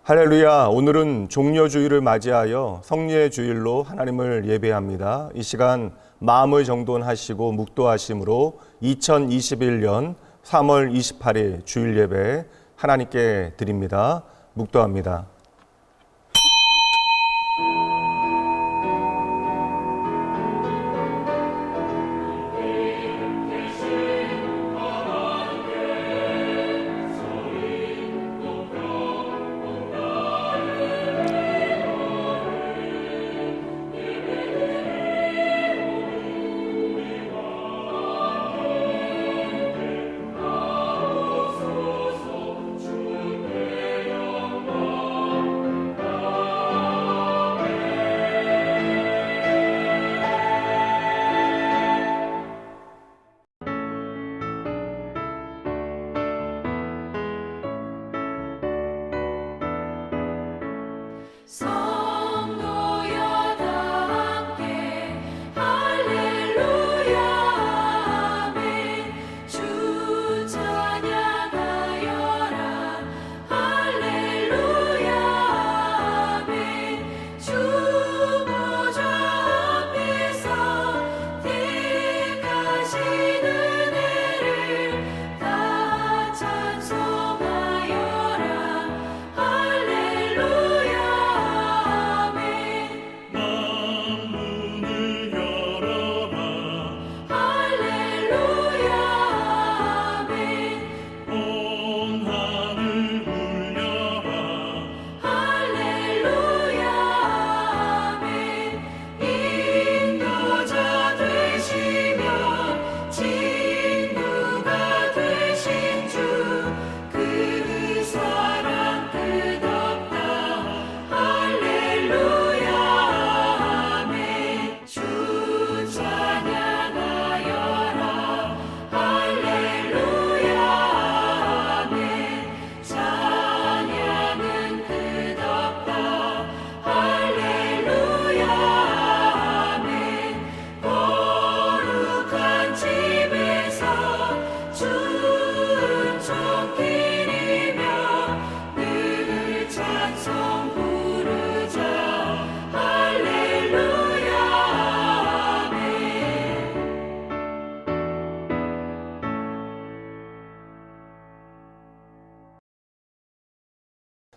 할렐루야. 오늘은 종려주일을 맞이하여 성례의 주일로 하나님을 예배합니다. 이 시간 마음을 정돈하시고 묵도하심으로 2021년 3월 28일 주일 예배 하나님께 드립니다. 묵도합니다.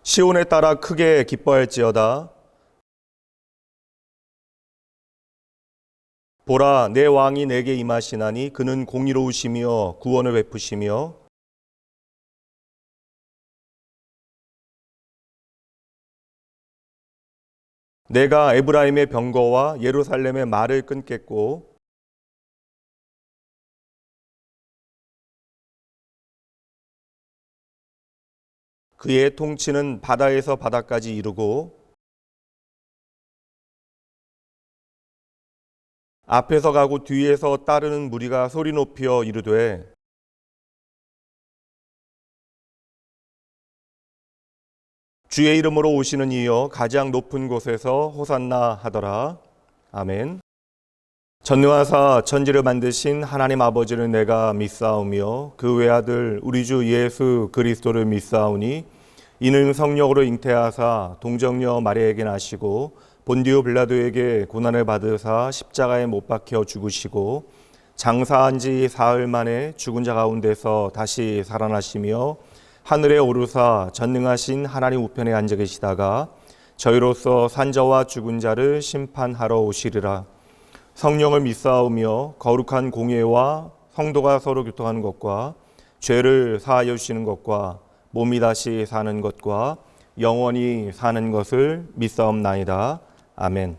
시온에 따라 크게 기뻐할지어다. 보라, 내 왕이 내게 임하시나니 그는 공의로우시며 구원을 베푸시며 내가 에브라임의 병거와 예루살렘의 말을 끊겠고 그의 통치는 바다에서 바다까지 이르고 앞에서 가고 뒤에서 따르는 무리가 소리 높여 이르되 주의 이름으로 오시는 이여 가장 높은 곳에서 호산나 하더라. 아멘. 전능하사 천지를 만드신 하나님 아버지를 내가 믿사오며 그 외아들 우리 주 예수 그리스도를 믿사오니 이는 성령으로 잉태하사 동정녀 마리아에게 나시고 본디오 빌라도에게 고난을 받으사 십자가에 못 박혀 죽으시고 장사한 지 사흘 만에 죽은 자 가운데서 다시 살아나시며 하늘에 오르사 전능하신 하나님 우편에 앉아 계시다가 저희로서 산자와 죽은 자를 심판하러 오시리라. 성령을 믿사오며 거룩한 공예와 성도가 서로 교통하는 것과 죄를 사하여 주시는 것과 몸이 다시 사는 것과 영원히 사는 것을 믿사옵나이다. 아멘.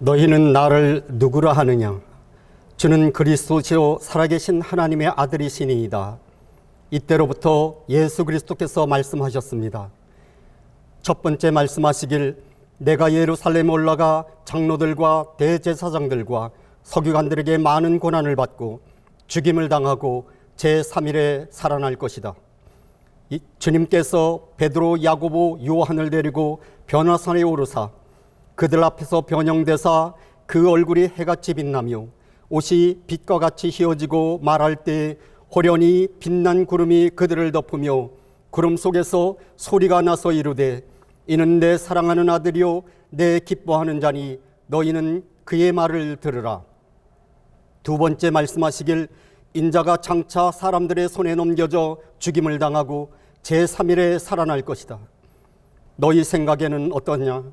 너희는 나를 누구라 하느냐? 주는 그리스도시요 살아계신 하나님의 아들이시니이다. 이때로부터 예수 그리스도께서 말씀하셨습니다. 첫 번째 말씀하시길 내가 예루살렘 올라가 장로들과 대제사장들과 서기관들에게 많은 고난을 받고 죽임을 당하고 제3일에 살아날 것이다. 주님께서 베드로, 야고보, 요한을 데리고 변화산에 오르사 그들 앞에서 변형되사 그 얼굴이 해같이 빛나며 옷이 빛과 같이 휘어지고 말할 때 호련히 빛난 구름이 그들을 덮으며 구름 속에서 소리가 나서 이르되 이는 내 사랑하는 아들이요 내 기뻐하는 자니 너희는 그의 말을 들으라. 두 번째 말씀하시길 인자가 장차 사람들의 손에 넘겨져 죽임을 당하고 제3일에 살아날 것이다. 너희 생각에는 어떠냐?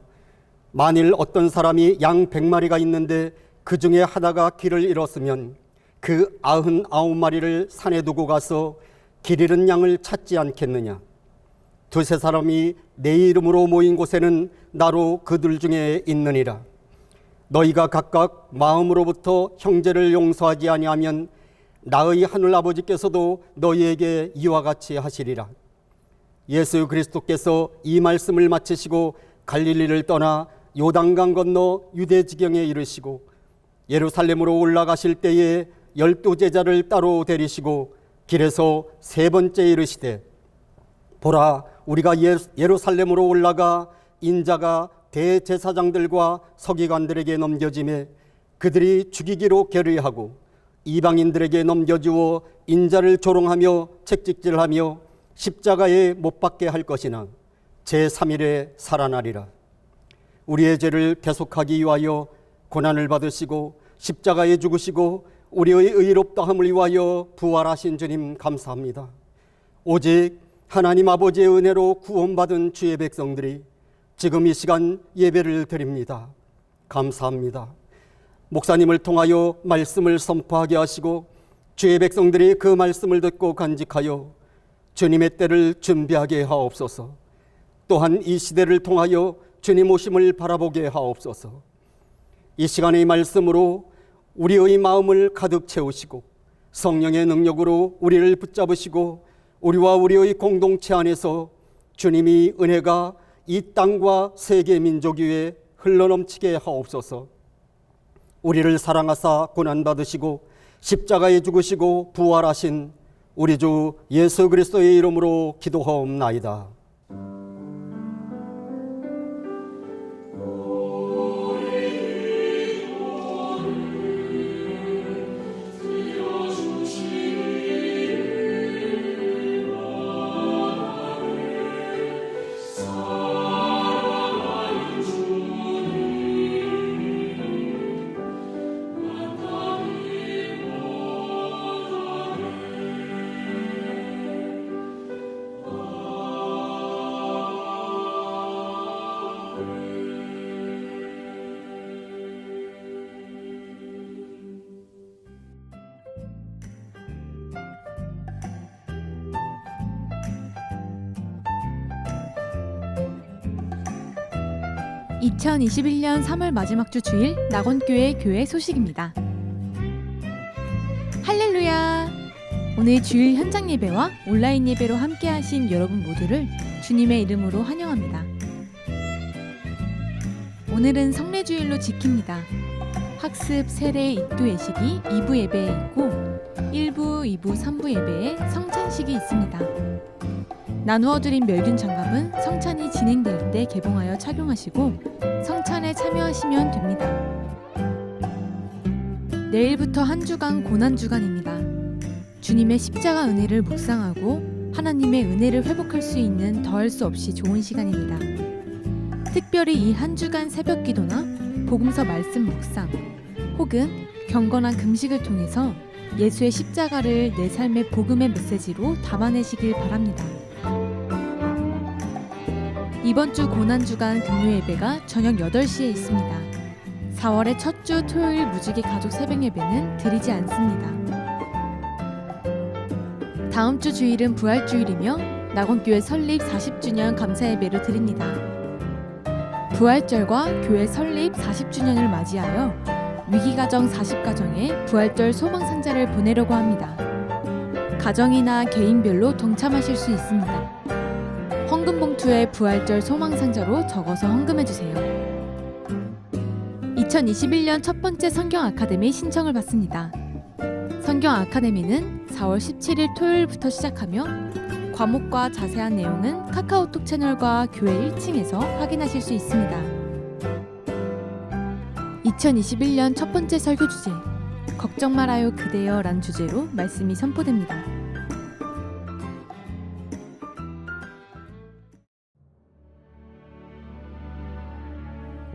만일 어떤 사람이 양 100마리가 있는데 그 중에 하나가 길을 잃었으면 그 99마리를 산에 두고 가서 길 잃은 양을 찾지 않겠느냐? 두세 사람이 내 이름으로 모인 곳에는 나로 그들 중에 있느니라. 너희가 각각 마음으로부터 형제를 용서하지 아니하면 나의 하늘 아버지께서도 너희에게 이와 같이 하시리라. 예수 그리스도께서 이 말씀을 마치시고 갈릴리를 떠나 요단강 건너 유대 지경에 이르시고 예루살렘으로 올라가실 때에 12 제자를 따로 데리시고 길에서 세 번째 이르시되 보라 우리가 예루살렘으로 올라가 인자가 대제사장들과 서기관들에게 넘겨짐에 그들이 죽이기로 결의하고 이방인들에게 넘겨주어 인자를 조롱하며 책찍질하며 십자가에 못 박게 할 것이나 제3일에 살아나리라. 우리의 죄를 대속하기 위하여 고난을 받으시고 십자가에 죽으시고 우리의 의롭다함을 위하여 부활하신 주님 감사합니다. 오직 하나님 아버지의 은혜로 구원받은 주의 백성들이 지금 이 시간 예배를 드립니다. 감사합니다. 목사님을 통하여 말씀을 선포하게 하시고 주의 백성들이 그 말씀을 듣고 간직하여 주님의 때를 준비하게 하옵소서. 또한 이 시대를 통하여 주님 오심을 바라보게 하옵소서. 이 시간의 말씀으로 우리의 마음을 가득 채우시고 성령의 능력으로 우리를 붙잡으시고 우리와 우리의 공동체 안에서 주님이 은혜가 이 땅과 세계 민족 위에 흘러넘치게 하옵소서. 우리를 사랑하사 고난받으시고 십자가에 죽으시고 부활하신 우리 주 예수 그리스도의 이름으로 기도하옵나이다. (2021년 3월) 마지막 주 주일 낙원교회 교회 소식입니다. 할렐루야! 오늘 주일 현장 예배와 온라인 예배로 함께 하신 여러분 모두를 주님의 이름으로 환영합니다. 오늘은 성례주일로 지킵니다. 학습, 세례, 입도 예식이 2부 예배에 있고 1부, 2부, 3부 예배에 성찬식이 있습니다. 나누어 드린 멸균 장갑은 성찬이 진행될 때 개봉하여 착용하시고 성찬에 참여하시면 됩니다. 내일부터 한 주간 고난주간입니다. 주님의 십자가 은혜를 묵상하고 하나님의 은혜를 회복할 수 있는 더할 수 없이 좋은 시간입니다. 특별히 이 한 주간 새벽 기도나 복음서 말씀 묵상 혹은 경건한 금식을 통해서 예수의 십자가를 내 삶의 복음의 메시지로 담아내시길 바랍니다. 이번 주 고난주간 금요 예배가 저녁 8시에 있습니다. 4월의 첫 주 토요일 무지개 가족 새벽 예배는 드리지 않습니다. 다음 주 주일은 부활주일이며 낙원교회 설립 40주년 감사 예배를 드립니다. 부활절과 교회 설립 40주년을 맞이하여 위기가정 40가정에 부활절 소망상자를 보내려고 합니다. 가정이나 개인별로 동참하실 수 있습니다. 헌금 봉투에 부활절 소망상자로 적어서 헌금해 주세요. 2021년 첫 번째 성경 아카데미 신청을 받습니다. 성경 아카데미는 4월 17일 토요일부터 시작하며 과목과 자세한 내용은 카카오톡 채널과 교회 1층에서 확인하실 수 있습니다. 2021년 첫 번째 설교 주제 걱정 말아요 그대여 란 주제로 말씀이 선포됩니다.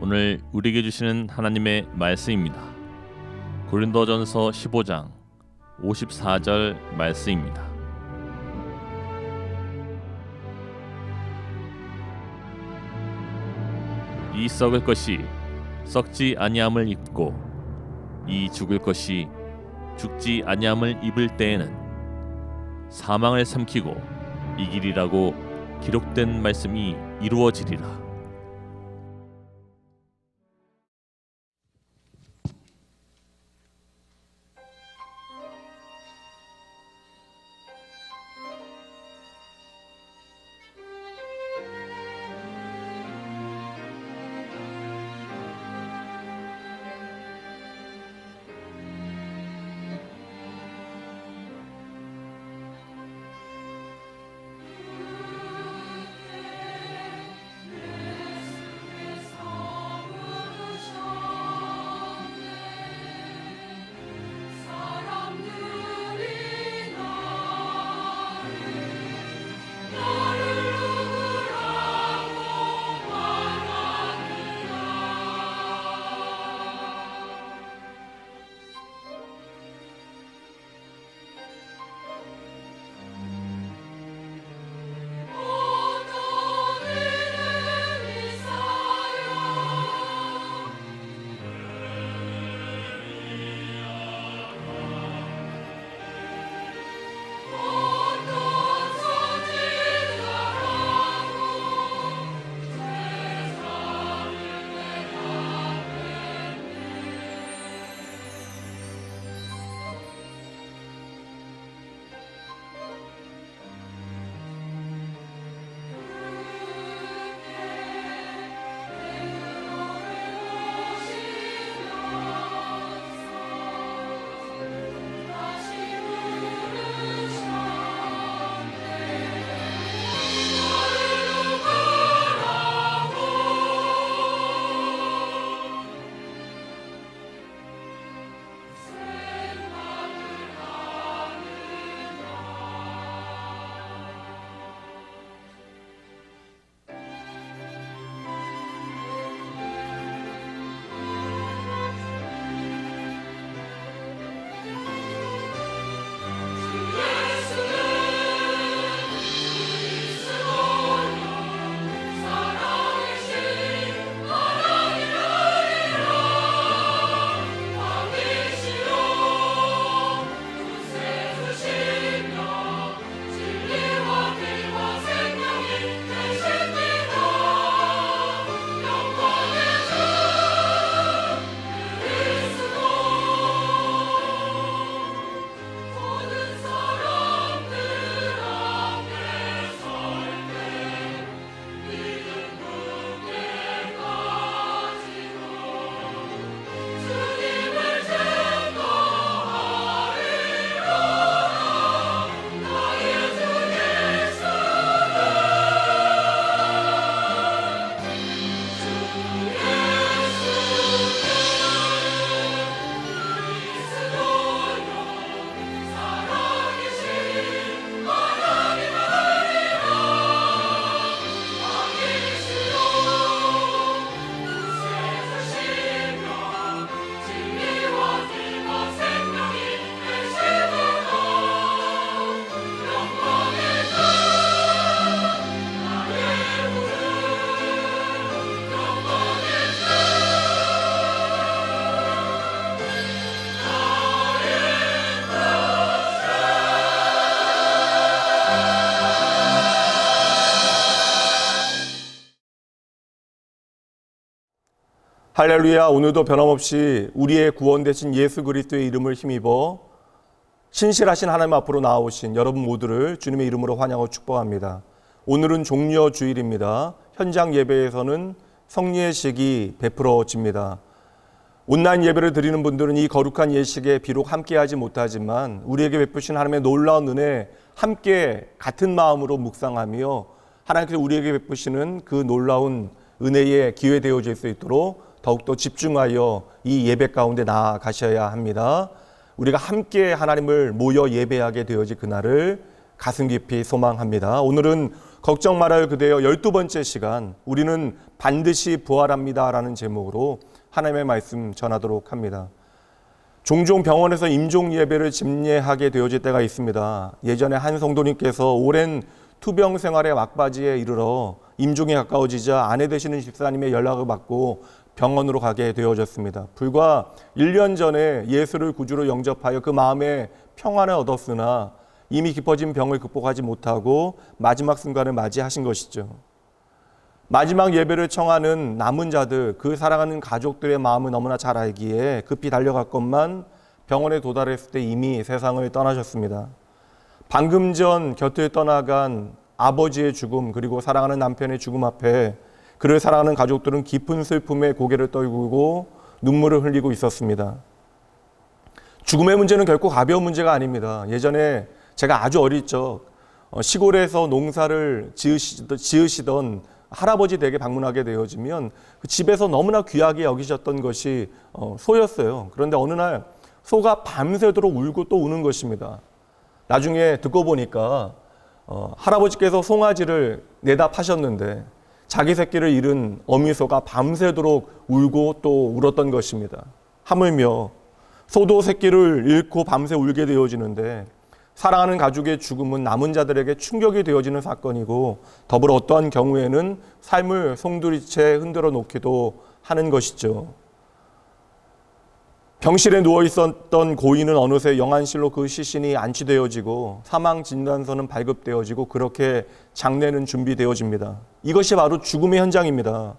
오늘 우리에게 주시는 하나님의 말씀입니다. 고린도전서 15장 54절 말씀입니다. 이 썩을 것이 썩지 아니함을 입고 이 죽을 것이 죽지 아니함을 입을 때에는 사망을 삼키고 이기리라고 기록된 말씀이 이루어지리라. 할렐루야. 오늘도 변함없이 우리의 구원 되신 예수 그리스도의 이름을 힘입어 신실하신 하나님 앞으로 나아오신 여러분 모두를 주님의 이름으로 환영하고 축복합니다. 오늘은 종려 주일입니다. 현장 예배에서는 성례식이 베풀어집니다. 온라인 예배를 드리는 분들은 이 거룩한 예식에 비록 함께하지 못하지만 우리에게 베푸신 하나님의 놀라운 은혜 함께 같은 마음으로 묵상하며 하나님께서 우리에게 베푸시는 그 놀라운 은혜에 기회 되어질 수 있도록 더욱더 집중하여 이 예배 가운데 나아가셔야 합니다. 우리가 함께 하나님을 모여 예배하게 되어질 그날을 가슴 깊이 소망합니다. 오늘은 걱정 말아요 그대여 12번째 시간 우리는 반드시 부활합니다 라는 제목으로 하나님의 말씀 전하도록 합니다. 종종 병원에서 임종 예배를 집례하게 되어질 때가 있습니다. 예전에 한 성도님께서 오랜 투병 생활의 막바지에 이르러 임종이 가까워지자 아내 되시는 집사님의 연락을 받고 병원으로 가게 되어졌습니다. 불과 1년 전에 예수를 구주로 영접하여 그 마음에 평안을 얻었으나 이미 깊어진 병을 극복하지 못하고 마지막 순간을 맞이하신 것이죠. 마지막 예배를 청하는 남은 자들, 그 사랑하는 가족들의 마음을 너무나 잘 알기에 급히 달려갔건만 병원에 도달했을 때 이미 세상을 떠나셨습니다. 방금 전 곁을 떠나간 아버지의 죽음 그리고 사랑하는 남편의 죽음 앞에 그를 사랑하는 가족들은 깊은 슬픔에 고개를 떨구고 눈물을 흘리고 있었습니다. 죽음의 문제는 결코 가벼운 문제가 아닙니다. 예전에 제가 아주 어릴 적 시골에서 농사를 지으시던 할아버지 댁에 방문하게 되어지면 그 집에서 너무나 귀하게 여기셨던 것이 소였어요. 그런데 어느 날 소가 밤새도록 울고 또 우는 것입니다. 나중에 듣고 보니까 할아버지께서 송아지를 내다 파셨는데 자기 새끼를 잃은 어미소가 밤새도록 울고 또 울었던 것입니다. 하물며 소도 새끼를 잃고 밤새 울게 되어지는데 사랑하는 가족의 죽음은 남은 자들에게 충격이 되어지는 사건이고 더불어 어떠한 경우에는 삶을 송두리째 흔들어 놓기도 하는 것이죠. 병실에 누워 있었던 고인은 어느새 영안실로 그 시신이 안치되어지고 사망 진단서는 발급되어지고 그렇게 장례는 준비되어집니다. 이것이 바로 죽음의 현장입니다.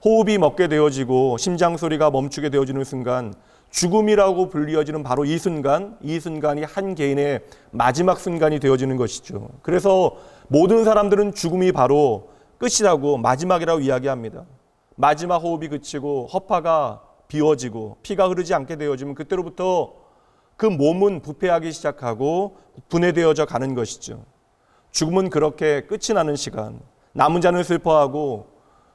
호흡이 멎게 되어지고 심장 소리가 멈추게 되어지는 순간 죽음이라고 불리어지는 바로 이 순간이 한 개인의 마지막 순간이 되어지는 것이죠. 그래서 모든 사람들은 죽음이 바로 끝이라고 마지막이라고 이야기합니다. 마지막 호흡이 그치고 허파가 비워지고 피가 흐르지 않게 되어지면 그때로부터 그 몸은 부패하기 시작하고 분해되어져 가는 것이죠. 죽음은 그렇게 끝이 나는 시간, 남은 자는 슬퍼하고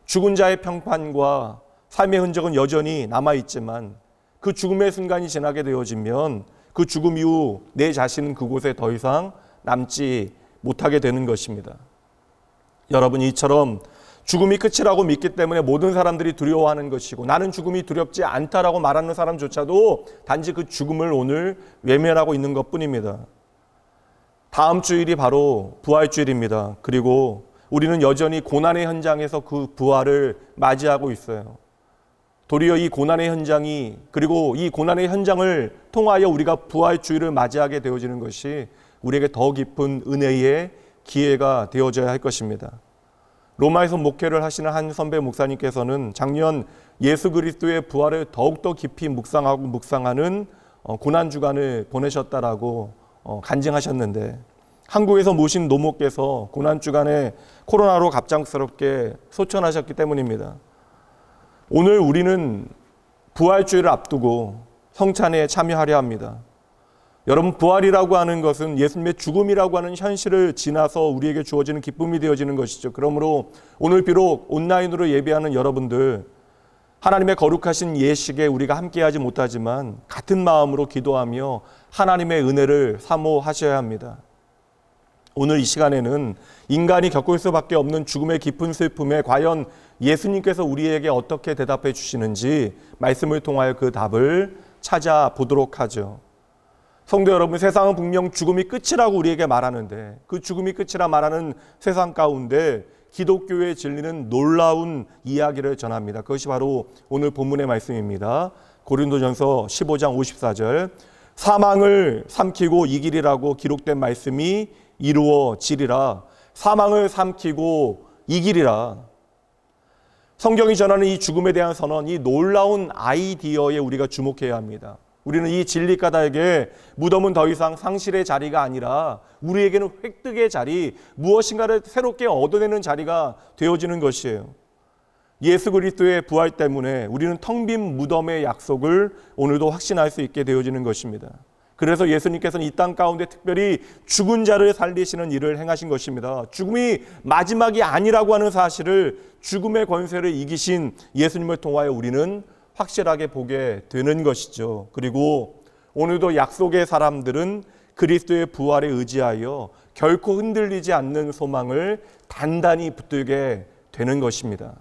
죽은 자의 평판과 삶의 흔적은 여전히 남아있지만 그 죽음의 순간이 지나게 되어지면 그 죽음 이후 내 자신은 그곳에 더 이상 남지 못하게 되는 것입니다. 여러분, 이처럼 죽음이 끝이라고 믿기 때문에 모든 사람들이 두려워하는 것이고 나는 죽음이 두렵지 않다라고 말하는 사람조차도 단지 그 죽음을 오늘 외면하고 있는 것뿐입니다. 다음 주일이 바로 부활주일입니다. 그리고 우리는 여전히 고난의 현장에서 그 부활을 맞이하고 있어요. 도리어 이 고난의 현장이 그리고 이 고난의 현장을 통하여 우리가 부활주일을 맞이하게 되어지는 것이 우리에게 더 깊은 은혜의 기회가 되어져야 할 것입니다. 로마에서 목회를 하시는 한 선배 목사님께서는 작년 예수 그리스도의 부활을 더욱더 깊이 묵상하는 고난주간을 보내셨다라고 간증하셨는데 한국에서 모신 노모께서 고난주간에 코로나로 갑작스럽게 소천하셨기 때문입니다. 오늘 우리는 부활주일을 앞두고 성찬에 참여하려 합니다. 여러분, 부활이라고 하는 것은 예수님의 죽음이라고 하는 현실을 지나서 우리에게 주어지는 기쁨이 되어지는 것이죠. 그러므로 오늘 비록 온라인으로 예배하는 여러분들, 하나님의 거룩하신 예식에 우리가 함께하지 못하지만 같은 마음으로 기도하며 하나님의 은혜를 사모하셔야 합니다. 오늘 이 시간에는 인간이 겪을 수밖에 없는 죽음의 깊은 슬픔에 과연 예수님께서 우리에게 어떻게 대답해 주시는지 말씀을 통하여 그 답을 찾아보도록 하죠. 성도 여러분, 세상은 분명 죽음이 끝이라고 우리에게 말하는데 그 죽음이 끝이라 말하는 세상 가운데 기독교의 진리는 놀라운 이야기를 전합니다. 그것이 바로 오늘 본문의 말씀입니다. 고린도전서 15장 54절, 사망을 삼키고 이기리라고 기록된 말씀이 이루어지리라. 사망을 삼키고 이기리라. 성경이 전하는 이 죽음에 대한 선언, 이 놀라운 아이디어에 우리가 주목해야 합니다. 우리는 이 진리가다에게 무덤은 더 이상 상실의 자리가 아니라 우리에게는 획득의 자리, 무엇인가를 새롭게 얻어내는 자리가 되어지는 것이에요. 예수 그리스도의 부활 때문에 우리는 텅 빈 무덤의 약속을 오늘도 확신할 수 있게 되어지는 것입니다. 그래서 예수님께서는 이 땅 가운데 특별히 죽은 자를 살리시는 일을 행하신 것입니다. 죽음이 마지막이 아니라고 하는 사실을, 죽음의 권세를 이기신 예수님을 통하여 우리는 확실하게 보게 되는 것이죠. 그리고 오늘도 약속의 사람들은 그리스도의 부활에 의지하여 결코 흔들리지 않는 소망을 단단히 붙들게 되는 것입니다.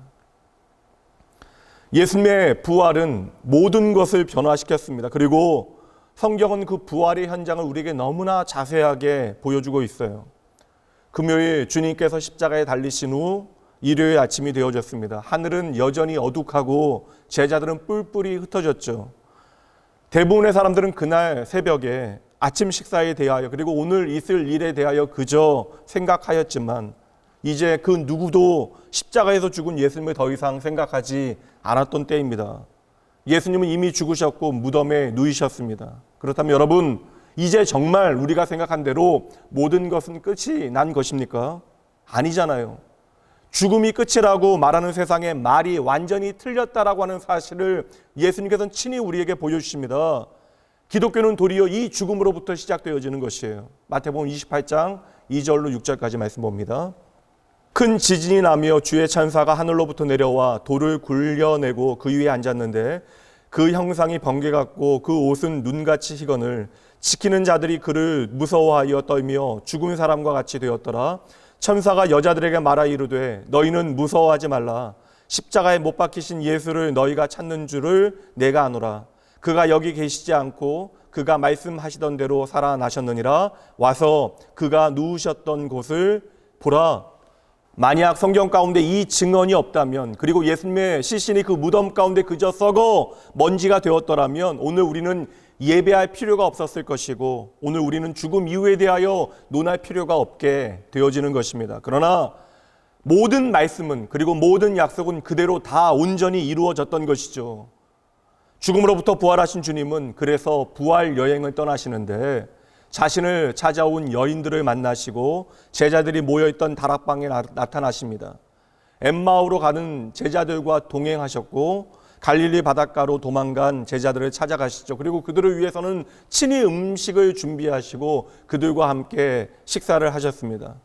예수님의 부활은 모든 것을 변화시켰습니다. 그리고 성경은 그 부활의 현장을 우리에게 너무나 자세하게 보여주고 있어요. 금요일 주님께서 십자가에 달리신 후 일요일 아침이 되어졌습니다. 하늘은 여전히 어둑하고 제자들은 뿔뿔이 흩어졌죠. 대부분의 사람들은 그날 새벽에 아침 식사에 대하여 그리고 오늘 있을 일에 대하여 그저 생각하였지만 이제 그 누구도 십자가에서 죽은 예수님을 더 이상 생각하지 않았던 때입니다. 예수님은 이미 죽으셨고 무덤에 누이셨습니다. 그렇다면 여러분, 이제 정말 우리가 생각한 대로 모든 것은 끝이 난 것입니까? 아니잖아요. 죽음이 끝이라고 말하는 세상에 말이 완전히 틀렸다라고 하는 사실을 예수님께서는 친히 우리에게 보여주십니다. 기독교는 도리어 이 죽음으로부터 시작되어지는 것이에요. 마태복음 28장 2절로 6절까지 말씀 봅니다. 큰 지진이 나며 주의 천사가 하늘로부터 내려와 돌을 굴려내고 그 위에 앉았는데 그 형상이 번개 같고 그 옷은 눈같이 희건을 지키는 자들이 그를 무서워하여 떨며 죽은 사람과 같이 되었더라. 천사가 여자들에게 말하 이르되 너희는 무서워하지 말라. 십자가에 못 박히신 예수를 너희가 찾는 줄을 내가 아노라. 그가 여기 계시지 않고 그가 말씀하시던 대로 살아나셨느니라. 와서 그가 누우셨던 곳을 보라. 만약 성경 가운데 이 증언이 없다면, 그리고 예수님의 시신이 그 무덤 가운데 그저 썩어 먼지가 되었더라면 오늘 우리는 예배할 필요가 없었을 것이고 오늘 우리는 죽음 이후에 대하여 논할 필요가 없게 되어지는 것입니다. 그러나 모든 말씀은, 그리고 모든 약속은 그대로 다 온전히 이루어졌던 것이죠. 죽음으로부터 부활하신 주님은 그래서 부활 여행을 떠나시는데 자신을 찾아온 여인들을 만나시고 제자들이 모여있던 다락방에 나타나십니다. 엠마오로 가는 제자들과 동행하셨고 갈릴리 바닷가로 도망간 제자들을 찾아가시죠. 그리고 그들을 위해서는 친히 음식을 준비하시고 그들과 함께 식사를 하셨습니다.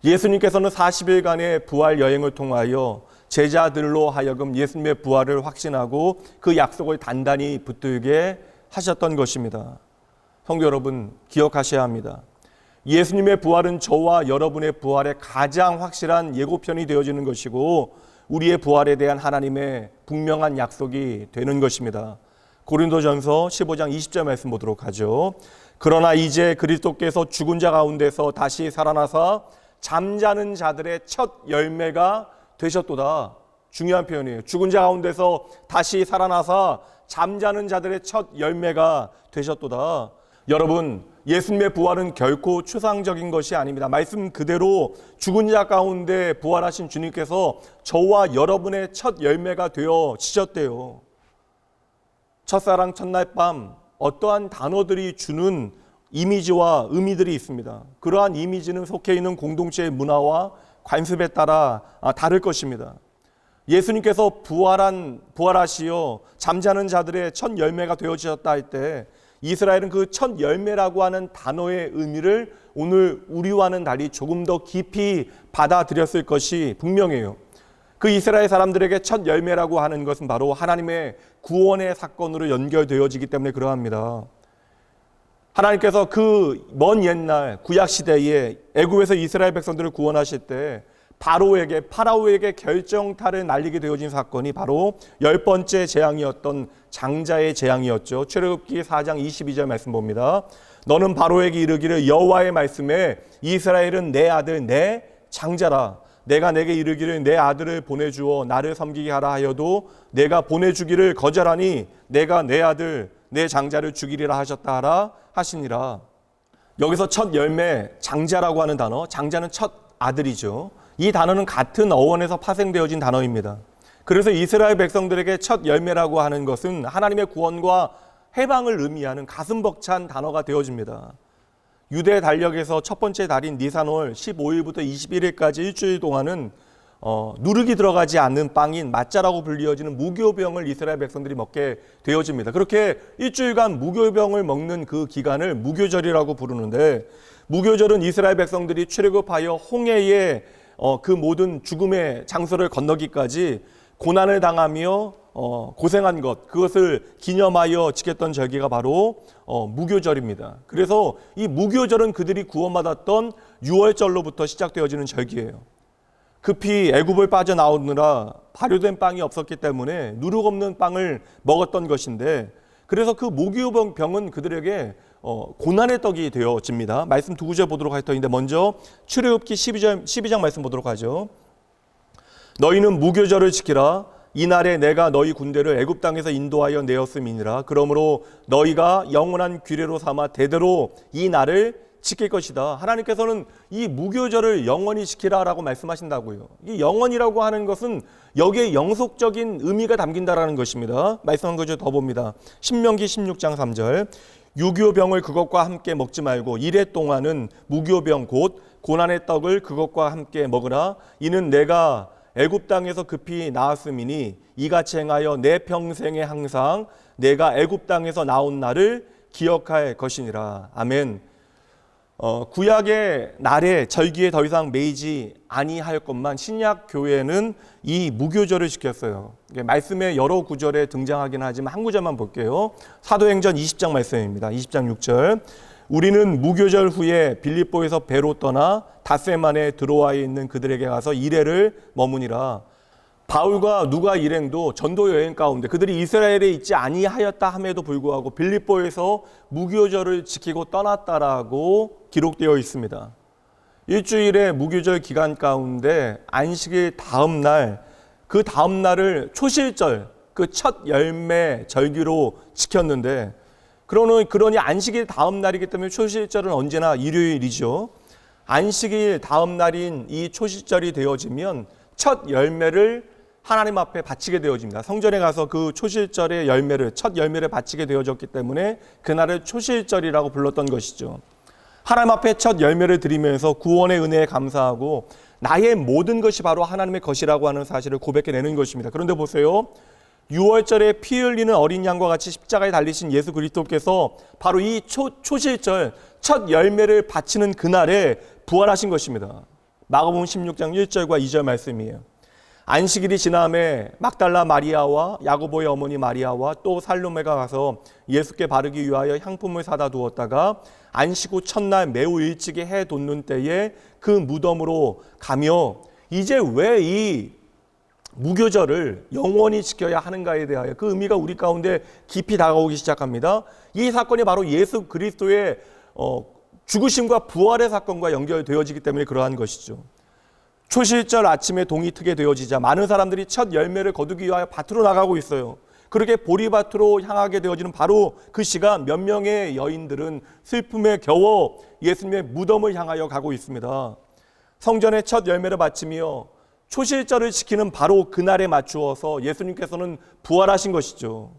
예수님께서는 40일간의 부활 여행을 통하여 제자들로 하여금 예수님의 부활을 확신하고 그 약속을 단단히 붙들게 하셨던 것입니다. 성도 여러분, 기억하셔야 합니다. 예수님의 부활은 저와 여러분의 부활의 가장 확실한 예고편이 되어지는 것이고 우리의 부활에 대한 하나님의 분명한 약속이 되는 것입니다. 고린도전서 15장 20절 말씀 보도록 하죠. 그러나 이제 그리스도께서 죽은 자 가운데서 다시 살아나사 잠자는 자들의 첫 열매가 되셨도다. 중요한 표현이에요. 죽은 자 가운데서 다시 살아나사 잠자는 자들의 첫 열매가 되셨도다. 여러분, 예수님의 부활은 결코 추상적인 것이 아닙니다. 말씀 그대로 죽은 자 가운데 부활하신 주님께서 저와 여러분의 첫 열매가 되어지셨대요. 첫사랑 첫날 밤 어떠한 단어들이 주는 이미지와 의미들이 있습니다. 그러한 이미지는 속해 있는 공동체의 문화와 관습에 따라 다를 것입니다. 예수님께서 부활하시어 잠자는 자들의 첫 열매가 되어지셨다 할 때 이스라엘은 그 첫 열매라고 하는 단어의 의미를 오늘 우리와는 달리 조금 더 깊이 받아들였을 것이 분명해요. 그 이스라엘 사람들에게 첫 열매라고 하는 것은 바로 하나님의 구원의 사건으로 연결되어지기 때문에 그러합니다. 하나님께서 그 먼 옛날 구약 시대에 애굽에서 이스라엘 백성들을 구원하실 때 파라오에게 결정타를 날리게 되어진 사건이 바로 10번째 재앙이었던 장자의 재앙이었죠. 출애굽기 4장 22절 말씀 봅니다. 너는 바로에게 이르기를 여호와의 말씀에 이스라엘은 내 아들 내 장자라. 내가 내게 이르기를 내 아들을 보내주어 나를 섬기게 하라 하여도 내가 보내주기를 거절하니 내가 내 아들 내 장자를 죽이리라 하셨다 하라 하시니라. 여기서 첫 열매, 장자라고 하는 단어, 장자는 첫 아들이죠. 이 단어는 같은 어원에서 파생되어진 단어입니다. 그래서 이스라엘 백성들에게 첫 열매라고 하는 것은 하나님의 구원과 해방을 의미하는 가슴 벅찬 단어가 되어집니다. 유대 달력에서 첫 번째 달인 니산월 15일부터 21일까지 일주일 동안은 누룩이 들어가지 않는 빵인 마짜라고 불리어지는 무교병을 이스라엘 백성들이 먹게 되어집니다. 그렇게 일주일간 무교병을 먹는 그 기간을 무교절이라고 부르는데, 무교절은 이스라엘 백성들이 출애굽하여 홍해의 그 모든 죽음의 장소를 건너기까지 고난을 당하며 고생한 것, 그것을 기념하여 지켰던 절기가 바로 무교절입니다. 그래서 이 무교절은 그들이 구원받았던 6월절로부터 시작되어지는 절기예요. 급히 애굽을 빠져나오느라 발효된 빵이 없었기 때문에 누룩 없는 빵을 먹었던 것인데, 그래서 그 무교병은 그들에게 고난의 떡이 되어집니다. 말씀 두 구절 보도록 할 터인데, 먼저 출애굽기 12장 말씀 보도록 하죠. 너희는 무교절을 지키라. 이날에 내가 너희 군대를 애굽 땅에서 인도하여 내었음이니라. 그러므로 너희가 영원한 규례로 삼아 대대로 이 날을 지킬 것이다. 하나님께서는 이 무교절을 영원히 지키라라고 말씀하신다고요. 이 영원이라고 하는 것은 여기에 영속적인 의미가 담긴다라는 것입니다. 말씀 한 구절 더 봅니다. 신명기 16장 3절. 유교병을 그것과 함께 먹지 말고 이래 동안은 무교병 곧 고난의 떡을 그것과 함께 먹으라. 이는 내가 애굽 땅에서 급히 나왔음이니 이같이 행하여 내 평생에 항상 내가 애굽 땅에서 나온 날을 기억할 것이니라. 아멘. 구약의 날에 절기에 더 이상 매이지 아니할 것만 신약 교회는 이 무교절을 지켰어요. 말씀의 여러 구절에 등장하긴 하지만 한 구절만 볼게요. 사도행전 20장 말씀입니다. 20장 6절. 우리는 무교절 후에 빌립보에서 배로 떠나 닷새만에 드로아에 있는 그들에게 가서 이레를 머무니라. 바울과 누가 일행도 전도 여행 가운데 그들이 이스라엘에 있지 아니하였다 함에도 불구하고 빌립보에서 무교절을 지키고 떠났다라고 기록되어 있습니다. 일주일의 무교절 기간 가운데 안식일 다음 날, 그 다음 날을 초실절, 그 첫 열매 절기로 지켰는데, 그러니 안식일 다음 날이기 때문에 초실절은 언제나 일요일이죠. 안식일 다음 날인 이 초실절이 되어지면 첫 열매를 하나님 앞에 바치게 되어집니다. 성전에 가서 그 초실절의 열매를, 첫 열매를 바치게 되어졌기 때문에 그날을 초실절이라고 불렀던 것이죠. 하나님 앞에 첫 열매를 드리면서 구원의 은혜에 감사하고 나의 모든 것이 바로 하나님의 것이라고 하는 사실을 고백해내는 것입니다. 그런데 보세요. 6월절에 피 흘리는 어린 양과 같이 십자가에 달리신 예수 그리스도께서 바로 이 초실절 첫 열매를 바치는 그날에 부활하신 것입니다. 마가복음 16장 1절과 2절 말씀이에요. 안식일이 지남에 막달라 마리아와 야고보의 어머니 마리아와 또 살로메가 가서 예수께 바르기 위하여 향품을 사다 두었다가 안식 후 첫날 매우 일찍이 해 돋는 때에 그 무덤으로 가며, 이제 왜 이 무교절을 영원히 지켜야 하는가에 대하여 그 의미가 우리 가운데 깊이 다가오기 시작합니다. 이 사건이 바로 예수 그리스도의 죽으심과 부활의 사건과 연결되어지기 때문에 그러한 것이죠. 초실절 아침에 동이 트게 되어지자 많은 사람들이 첫 열매를 거두기 위하여 밭으로 나가고 있어요. 그렇게 보리밭으로 향하게 되어지는 바로 그 시간, 몇 명의 여인들은 슬픔에 겨워 예수님의 무덤을 향하여 가고 있습니다. 성전의 첫 열매를 바치며 초실절을 지키는 바로 그날에 맞추어서 예수님께서는 부활하신 것이죠.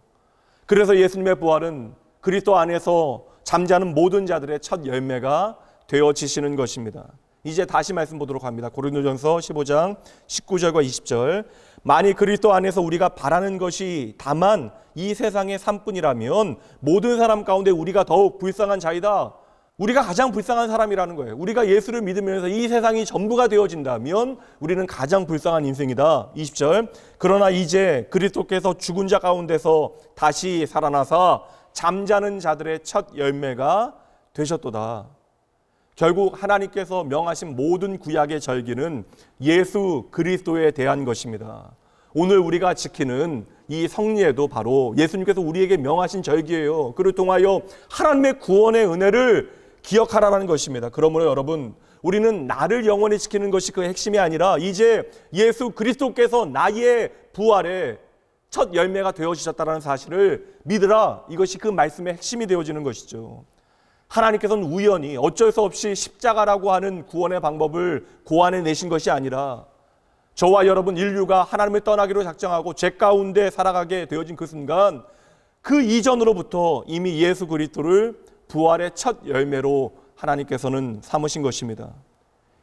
그래서 예수님의 부활은 그리스도 안에서 잠자는 모든 자들의 첫 열매가 되어지시는 것입니다. 이제 다시 말씀 보도록 합니다. 고린도전서 15장 19절과 20절. 만일 그리스도 안에서 우리가 바라는 것이 다만 이 세상의 삶뿐이라면 모든 사람 가운데 우리가 더욱 불쌍한 자이다. 우리가 가장 불쌍한 사람이라는 거예요. 우리가 예수를 믿으면서 이 세상이 전부가 되어진다면 우리는 가장 불쌍한 인생이다. 20절. 그러나 이제 그리스도께서 죽은 자 가운데서 다시 살아나사 잠자는 자들의 첫 열매가 되셨도다. 결국 하나님께서 명하신 모든 구약의 절기는 예수 그리스도에 대한 것입니다. 오늘 우리가 지키는 이 성리에도 바로 예수님께서 우리에게 명하신 절기예요. 그를 통하여 하나님의 구원의 은혜를 기억하라는 것입니다. 그러므로 여러분, 우리는 나를 영원히 지키는 것이 그 핵심이 아니라 이제 예수 그리스도께서 나의 부활의 첫 열매가 되어지셨다는 사실을 믿으라. 이것이 그 말씀의 핵심이 되어지는 것이죠. 하나님께서는 우연히 어쩔 수 없이 십자가라고 하는 구원의 방법을 고안해 내신 것이 아니라 저와 여러분 인류가 하나님을 떠나기로 작정하고 죄 가운데 살아가게 되어진 그 순간 그 이전으로부터 이미 예수 그리스도를 부활의 첫 열매로 하나님께서는 삼으신 것입니다.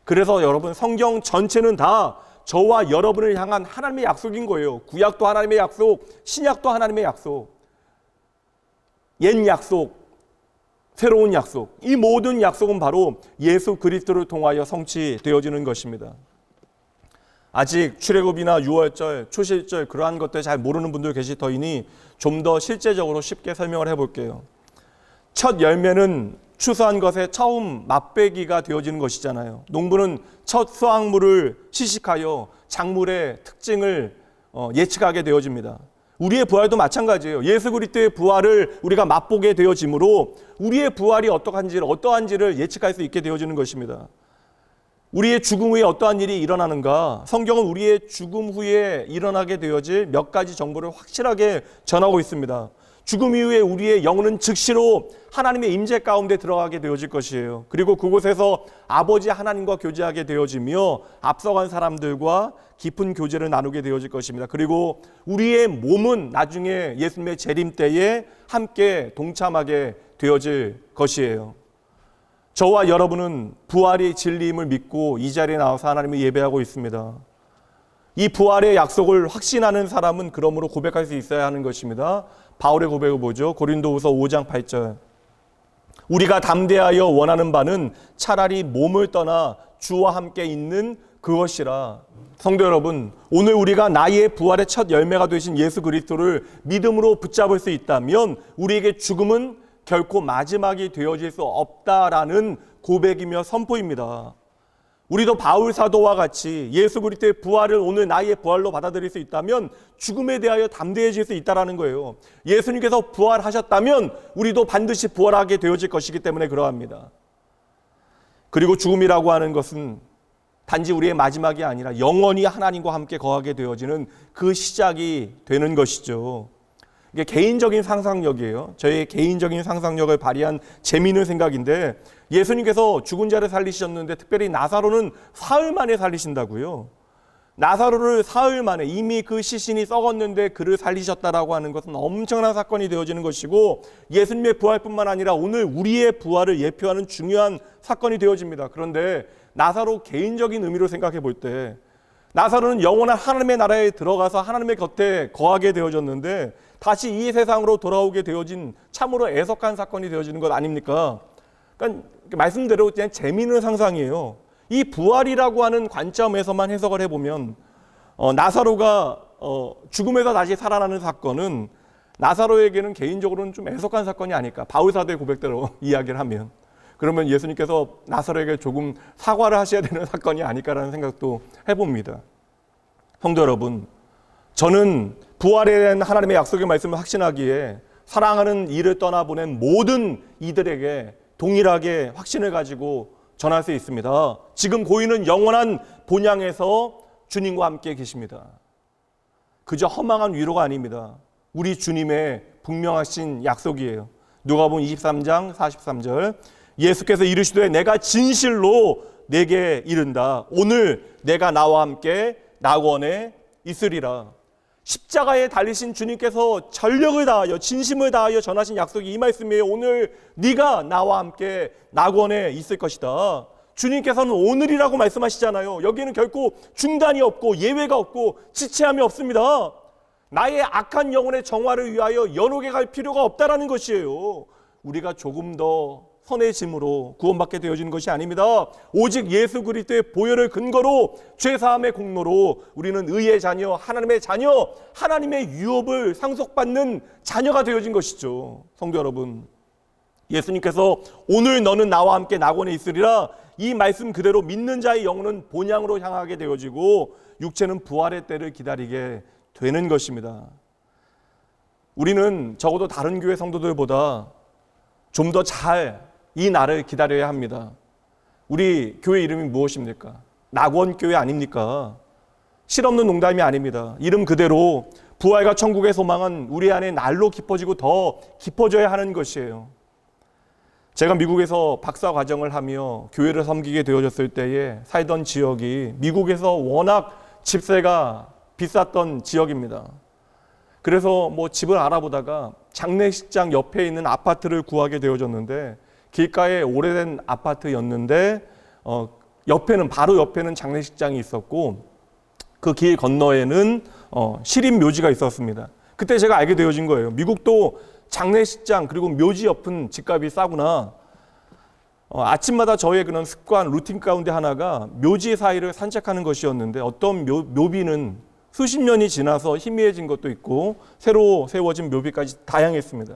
그래서 여러분, 성경 전체는 다 저와 여러분을 향한 하나님의 약속인 거예요. 구약도 하나님의 약속, 신약도 하나님의 약속, 옛 약속, 새로운 약속, 이 모든 약속은 바로 예수 그리스도를 통하여 성취되어지는 것입니다. 아직 출애굽이나 유월절, 초실절 그러한 것들 잘 모르는 분들 계실 터이니 좀 더 실제적으로 쉽게 설명을 해볼게요. 첫 열매는 추수한 것의 처음 맛배기가 되어지는 것이잖아요. 농부는 첫 수확물을 시식하여 작물의 특징을 예측하게 되어집니다. 우리의 부활도 마찬가지예요. 예수 그리스도의 부활을 우리가 맛보게 되어지므로 우리의 부활이 어떠한지를 예측할 수 있게 되어지는 것입니다. 우리의 죽음 후에 어떠한 일이 일어나는가? 성경은 우리의 죽음 후에 일어나게 되어질 몇 가지 정보를 확실하게 전하고 있습니다. 죽음 이후에 우리의 영혼은 즉시로 하나님의 임재 가운데 들어가게 되어질 것이에요. 그리고 그곳에서 아버지 하나님과 교제하게 되어지며 앞서간 사람들과 깊은 교제를 나누게 되어질 것입니다. 그리고 우리의 몸은 나중에 예수님의 재림 때에 함께 동참하게 되어질 것이에요. 저와 여러분은 부활의 진리임을 믿고 이 자리에 나와서 하나님을 예배하고 있습니다. 이 부활의 약속을 확신하는 사람은 그러므로 고백할 수 있어야 하는 것입니다. 바울의 고백을 보죠. 고린도후서 5장 8절. 우리가 담대하여 원하는 바는 차라리 몸을 떠나 주와 함께 있는 그것이라. 성도 여러분, 오늘 우리가 나의 부활의 첫 열매가 되신 예수 그리스도를 믿음으로 붙잡을 수 있다면 우리에게 죽음은 결코 마지막이 되어질 수 없다라는 고백이며 선포입니다. 우리도 바울 사도와 같이 예수 그리스도의 부활을 오늘 나의 부활로 받아들일 수 있다면 죽음에 대하여 담대해질 수 있다는 거예요. 예수님께서 부활하셨다면 우리도 반드시 부활하게 되어질 것이기 때문에 그러합니다. 그리고 죽음이라고 하는 것은 단지 우리의 마지막이 아니라 영원히 하나님과 함께 거하게 되어지는 그 시작이 되는 것이죠. 이게 개인적인 상상력이에요. 저의 개인적인 상상력을 발휘한 재미있는 생각인데, 예수님께서 죽은 자를 살리셨는데 특별히 나사로는 사흘 만에 살리신다고요. 나사로를 사흘 만에, 이미 그 시신이 썩었는데 그를 살리셨다라고 하는 것은 엄청난 사건이 되어지는 것이고, 예수님의 부활뿐만 아니라 오늘 우리의 부활을 예표하는 중요한 사건이 되어집니다. 그런데 나사로 개인적인 의미로 생각해 볼 때, 나사로는 영원한 하나님의 나라에 들어가서 하나님의 곁에 거하게 되어졌는데 다시 이 세상으로 돌아오게 되어진 참으로 애석한 사건이 되어지는 것 아닙니까? 그러니까 말씀대로 그냥 재미있는 상상이에요. 이 부활이라고 하는 관점에서만 해석을 해보면 나사로가 죽음에서 다시 살아나는 사건은 나사로에게는 개인적으로는 좀 애석한 사건이 아닐까. 바울 사도의 고백대로 이야기를 하면. 그러면 예수님께서 나사로에게 조금 사과를 하셔야 되는 사건이 아닐까라는 생각도 해봅니다. 성도 여러분, 저는 부활에 대한 하나님의 약속의 말씀을 확신하기에 사랑하는 이를 떠나보낸 모든 이들에게 동일하게 확신을 가지고 전할 수 있습니다. 지금 고인은 영원한 본향에서 주님과 함께 계십니다. 그저 허망한 위로가 아닙니다. 우리 주님의 분명하신 약속이에요. 누가복음 23장 43절. 예수께서 이르시되 내가 진실로 내게 이른다. 오늘 내가 나와 함께 낙원에 있으리라. 십자가에 달리신 주님께서 전력을 다하여 진심을 다하여 전하신 약속이 이 말씀이에요. 오늘 네가 나와 함께 낙원에 있을 것이다. 주님께서는 오늘이라고 말씀하시잖아요. 여기에는 결코 중단이 없고 예외가 없고 지체함이 없습니다. 나의 악한 영혼의 정화를 위하여 연옥에 갈 필요가 없다라는 것이에요. 우리가 조금 더 선해짐으로 구원받게 되어지는 것이 아닙니다. 오직 예수 그리스도의 보혈을 근거로 죄사함의 공로로 우리는 의의 자녀, 하나님의 자녀, 하나님의 유업을 상속받는 자녀가 되어진 것이죠. 성도 여러분, 예수님께서 오늘 너는 나와 함께 낙원에 있으리라, 이 말씀 그대로 믿는 자의 영혼은 본향으로 향하게 되어지고 육체는 부활의 때를 기다리게 되는 것입니다. 우리는 적어도 다른 교회 성도들보다 좀 더 잘 이 날을 기다려야 합니다. 우리 교회 이름이 무엇입니까? 낙원교회 아닙니까? 실없는 농담이 아닙니다. 이름 그대로 부활과 천국의 소망은 우리 안에 날로 깊어지고 더 깊어져야 하는 것이에요. 제가 미국에서 박사 과정을 하며 교회를 섬기게 되어졌을 때에 살던 지역이 미국에서 워낙 집세가 비쌌던 지역입니다. 그래서 집을 알아보다가 장례식장 옆에 있는 아파트를 구하게 되어졌는데, 길가에 오래된 아파트였는데 바로 옆에는 장례식장이 있었고 그 길 건너에는 시립 묘지가 있었습니다. 그때 제가 알게 되어진 거예요. 미국도 장례식장 그리고 묘지 옆은 집값이 싸구나. 아침마다 저의 그런 습관, 루틴 가운데 하나가 묘지 사이를 산책하는 것이었는데, 어떤 묘비는 수십 년이 지나서 희미해진 것도 있고 새로 세워진 묘비까지 다양했습니다.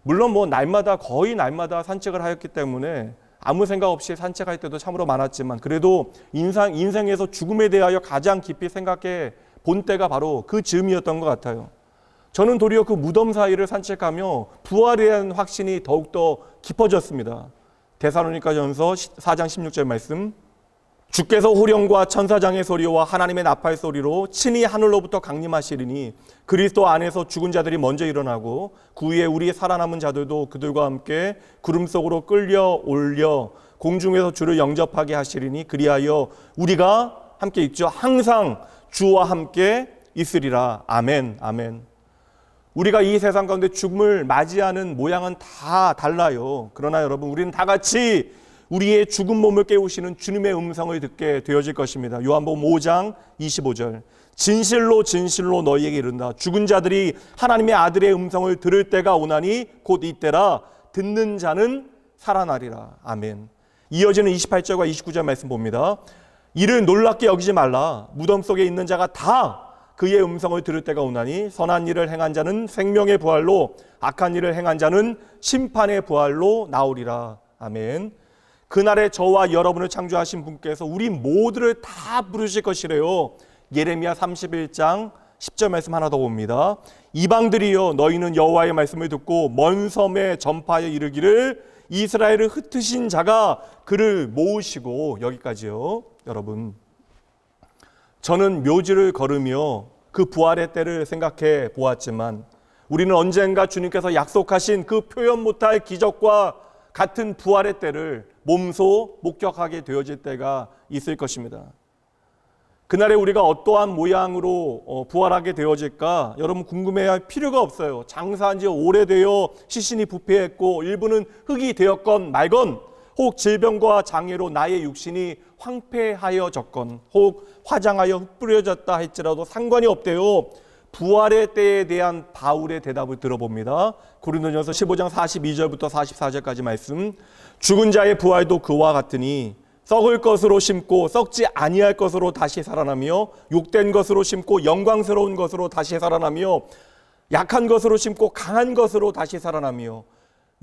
물론 거의 날마다 산책을 하였기 때문에 아무 생각 없이 산책할 때도 참으로 많았지만, 그래도 인생에서 죽음에 대하여 가장 깊이 생각해 본 때가 바로 그 즈음이었던 것 같아요. 저는 도리어 그 무덤 사이를 산책하며 부활에 대한 확신이 더욱더 깊어졌습니다. 데살로니가전서 4장 16절 말씀, 주께서 호령과 천사장의 소리와 하나님의 나팔 소리로 친히 하늘로부터 강림하시리니 그리스도 안에서 죽은 자들이 먼저 일어나고 그 후에 우리 살아남은 자들도 그들과 함께 구름 속으로 끌려 올려 공중에서 주를 영접하게 하시리니 그리하여 우리가 함께 있죠. 항상 주와 함께 있으리라. 아멘. 아멘. 우리가 이 세상 가운데 죽음을 맞이하는 모양은 다 달라요. 그러나 여러분, 우리는 다 같이 우리의 죽은 몸을 깨우시는 주님의 음성을 듣게 되어질 것입니다. 요한복음 5장 25절. 진실로 진실로 너희에게 이른다. 죽은 자들이 하나님의 아들의 음성을 들을 때가 오나니 곧 이때라. 듣는 자는 살아나리라. 아멘. 이어지는 28절과 29절 말씀 봅니다. 이를 놀랍게 여기지 말라. 무덤 속에 있는 자가 다 그의 음성을 들을 때가 오나니 선한 일을 행한 자는 생명의 부활로, 악한 일을 행한 자는 심판의 부활로 나오리라. 아멘. 그날에 저와 여러분을 창조하신 분께서 우리 모두를 다 부르실 것이래요. 예레미야 31장 10절 말씀 하나 더 봅니다. 이방들이여, 너희는 여호와의 말씀을 듣고 먼 섬에 전파하여 이르기를 이스라엘을 흩으신 자가 그를 모으시고. 여기까지요. 여러분, 저는 묘지를 걸으며 그 부활의 때를 생각해 보았지만, 우리는 언젠가 주님께서 약속하신 그 표현 못할 기적과 같은 부활의 때를 몸소 목격하게 되어질 때가 있을 것입니다. 그날에 우리가 어떠한 모양으로 부활하게 되어질까 여러분 궁금해할 필요가 없어요. 장사한 지 오래되어 시신이 부패했고 일부는 흙이 되었건 말건, 혹 질병과 장애로 나의 육신이 황폐하여졌건, 혹 화장하여 흩뿌려졌다 할지라도 상관이 없대요. 부활의 때에 대한 바울의 대답을 들어봅니다. 고린도전서 15장 42절부터 44절까지 말씀. 죽은 자의 부활도 그와 같으니 썩을 것으로 심고 썩지 아니할 것으로 다시 살아나며, 욕된 것으로 심고 영광스러운 것으로 다시 살아나며, 약한 것으로 심고 강한 것으로 다시 살아나며,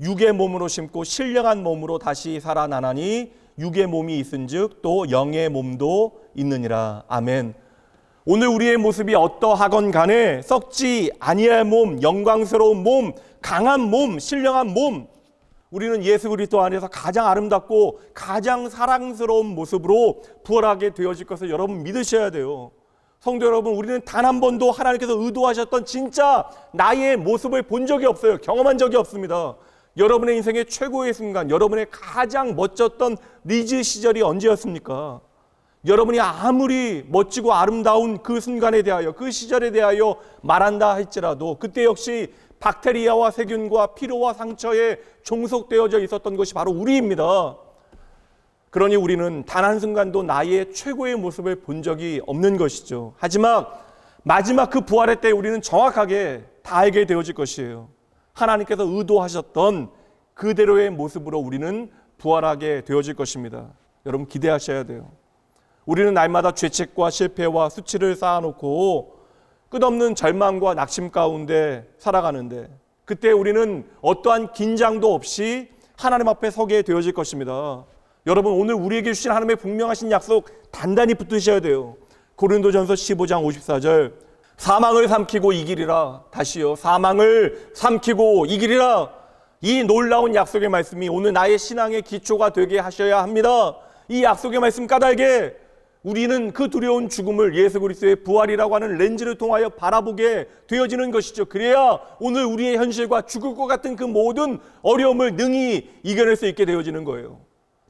육의 몸으로 심고 신령한 몸으로 다시 살아나나니 육의 몸이 있은즉 또 영의 몸도 있느니라. 아멘. 오늘 우리의 모습이 어떠하건 간에 썩지 아니할 몸, 영광스러운 몸, 강한 몸, 신령한 몸, 우리는 예수 그리스도 안에서 가장 아름답고 가장 사랑스러운 모습으로 부활하게 되어질 것을 여러분 믿으셔야 돼요. 성도 여러분, 우리는 단 한 번도 하나님께서 의도하셨던 진짜 나의 모습을 본 적이 없어요. 경험한 적이 없습니다. 여러분의 인생의 최고의 순간, 여러분의 가장 멋졌던 리즈 시절이 언제였습니까? 여러분이 아무리 멋지고 아름다운 그 순간에 대하여, 그 시절에 대하여 말한다 할지라도 그때 역시 박테리아와 세균과 피로와 상처에 종속되어져 있었던 것이 바로 우리입니다. 그러니 우리는 단 한순간도 나의 최고의 모습을 본 적이 없는 것이죠. 하지만 마지막 그 부활의 때 우리는 정확하게 다 알게 되어질 것이에요. 하나님께서 의도하셨던 그대로의 모습으로 우리는 부활하게 되어질 것입니다. 여러분 기대하셔야 돼요. 우리는 날마다 죄책과 실패와 수치를 쌓아놓고 끝없는 절망과 낙심 가운데 살아가는데, 그때 우리는 어떠한 긴장도 없이 하나님 앞에 서게 되어질 것입니다. 여러분, 오늘 우리에게 주신 하나님의 분명하신 약속 단단히 붙드셔야 돼요. 고린도전서 15장 54절. 사망을 삼키고 이기리라. 다시요. 사망을 삼키고 이기리라. 이 놀라운 약속의 말씀이 오늘 나의 신앙의 기초가 되게 하셔야 합니다. 이 약속의 말씀 까닭에 우리는 그 두려운 죽음을 예수 그리스도의 부활이라고 하는 렌즈를 통하여 바라보게 되어지는 것이죠. 그래야 오늘 우리의 현실과 죽을 것 같은 그 모든 어려움을 능히 이겨낼 수 있게 되어지는 거예요.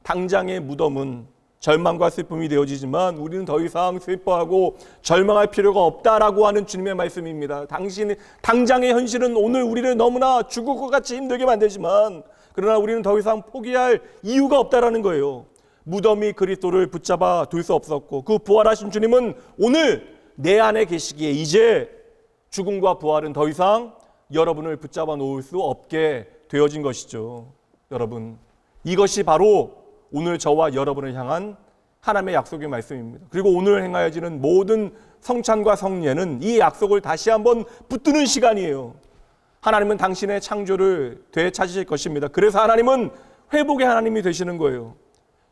당장의 무덤은 절망과 슬픔이 되어지지만 우리는 더 이상 슬퍼하고 절망할 필요가 없다라고 하는 주님의 말씀입니다. 당장의 현실은 오늘 우리를 너무나 죽을 것 같이 힘들게 만들지만 그러나 우리는 더 이상 포기할 이유가 없다라는 거예요. 무덤이 그리스도를 붙잡아 둘 수 없었고 그 부활하신 주님은 오늘 내 안에 계시기에 이제 죽음과 부활은 더 이상 여러분을 붙잡아 놓을 수 없게 되어진 것이죠. 여러분, 이것이 바로 오늘 저와 여러분을 향한 하나님의 약속의 말씀입니다. 그리고 오늘 행하여지는 모든 성찬과 성례는 이 약속을 다시 한번 붙드는 시간이에요. 하나님은 당신의 창조를 되찾으실 것입니다. 그래서 하나님은 회복의 하나님이 되시는 거예요.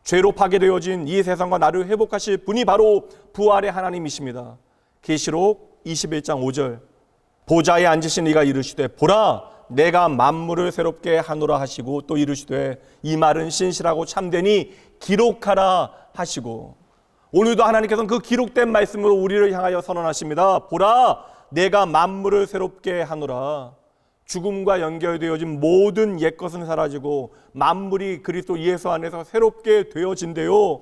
죄로 파괴되어진 이 세상과 나를 회복하실 분이 바로 부활의 하나님이십니다. 계시록 21장 5절 보좌에 앉으신 이가 이르시되 보라 내가 만물을 새롭게 하노라 하시고 또 이르시되 이 말은 신실하고 참되니 기록하라 하시고 오늘도 하나님께서는 그 기록된 말씀으로 우리를 향하여 선언하십니다. 보라 내가 만물을 새롭게 하노라. 죽음과 연결되어진 모든 옛것은 사라지고 만물이 그리스도 예수 안에서 새롭게 되어진대요.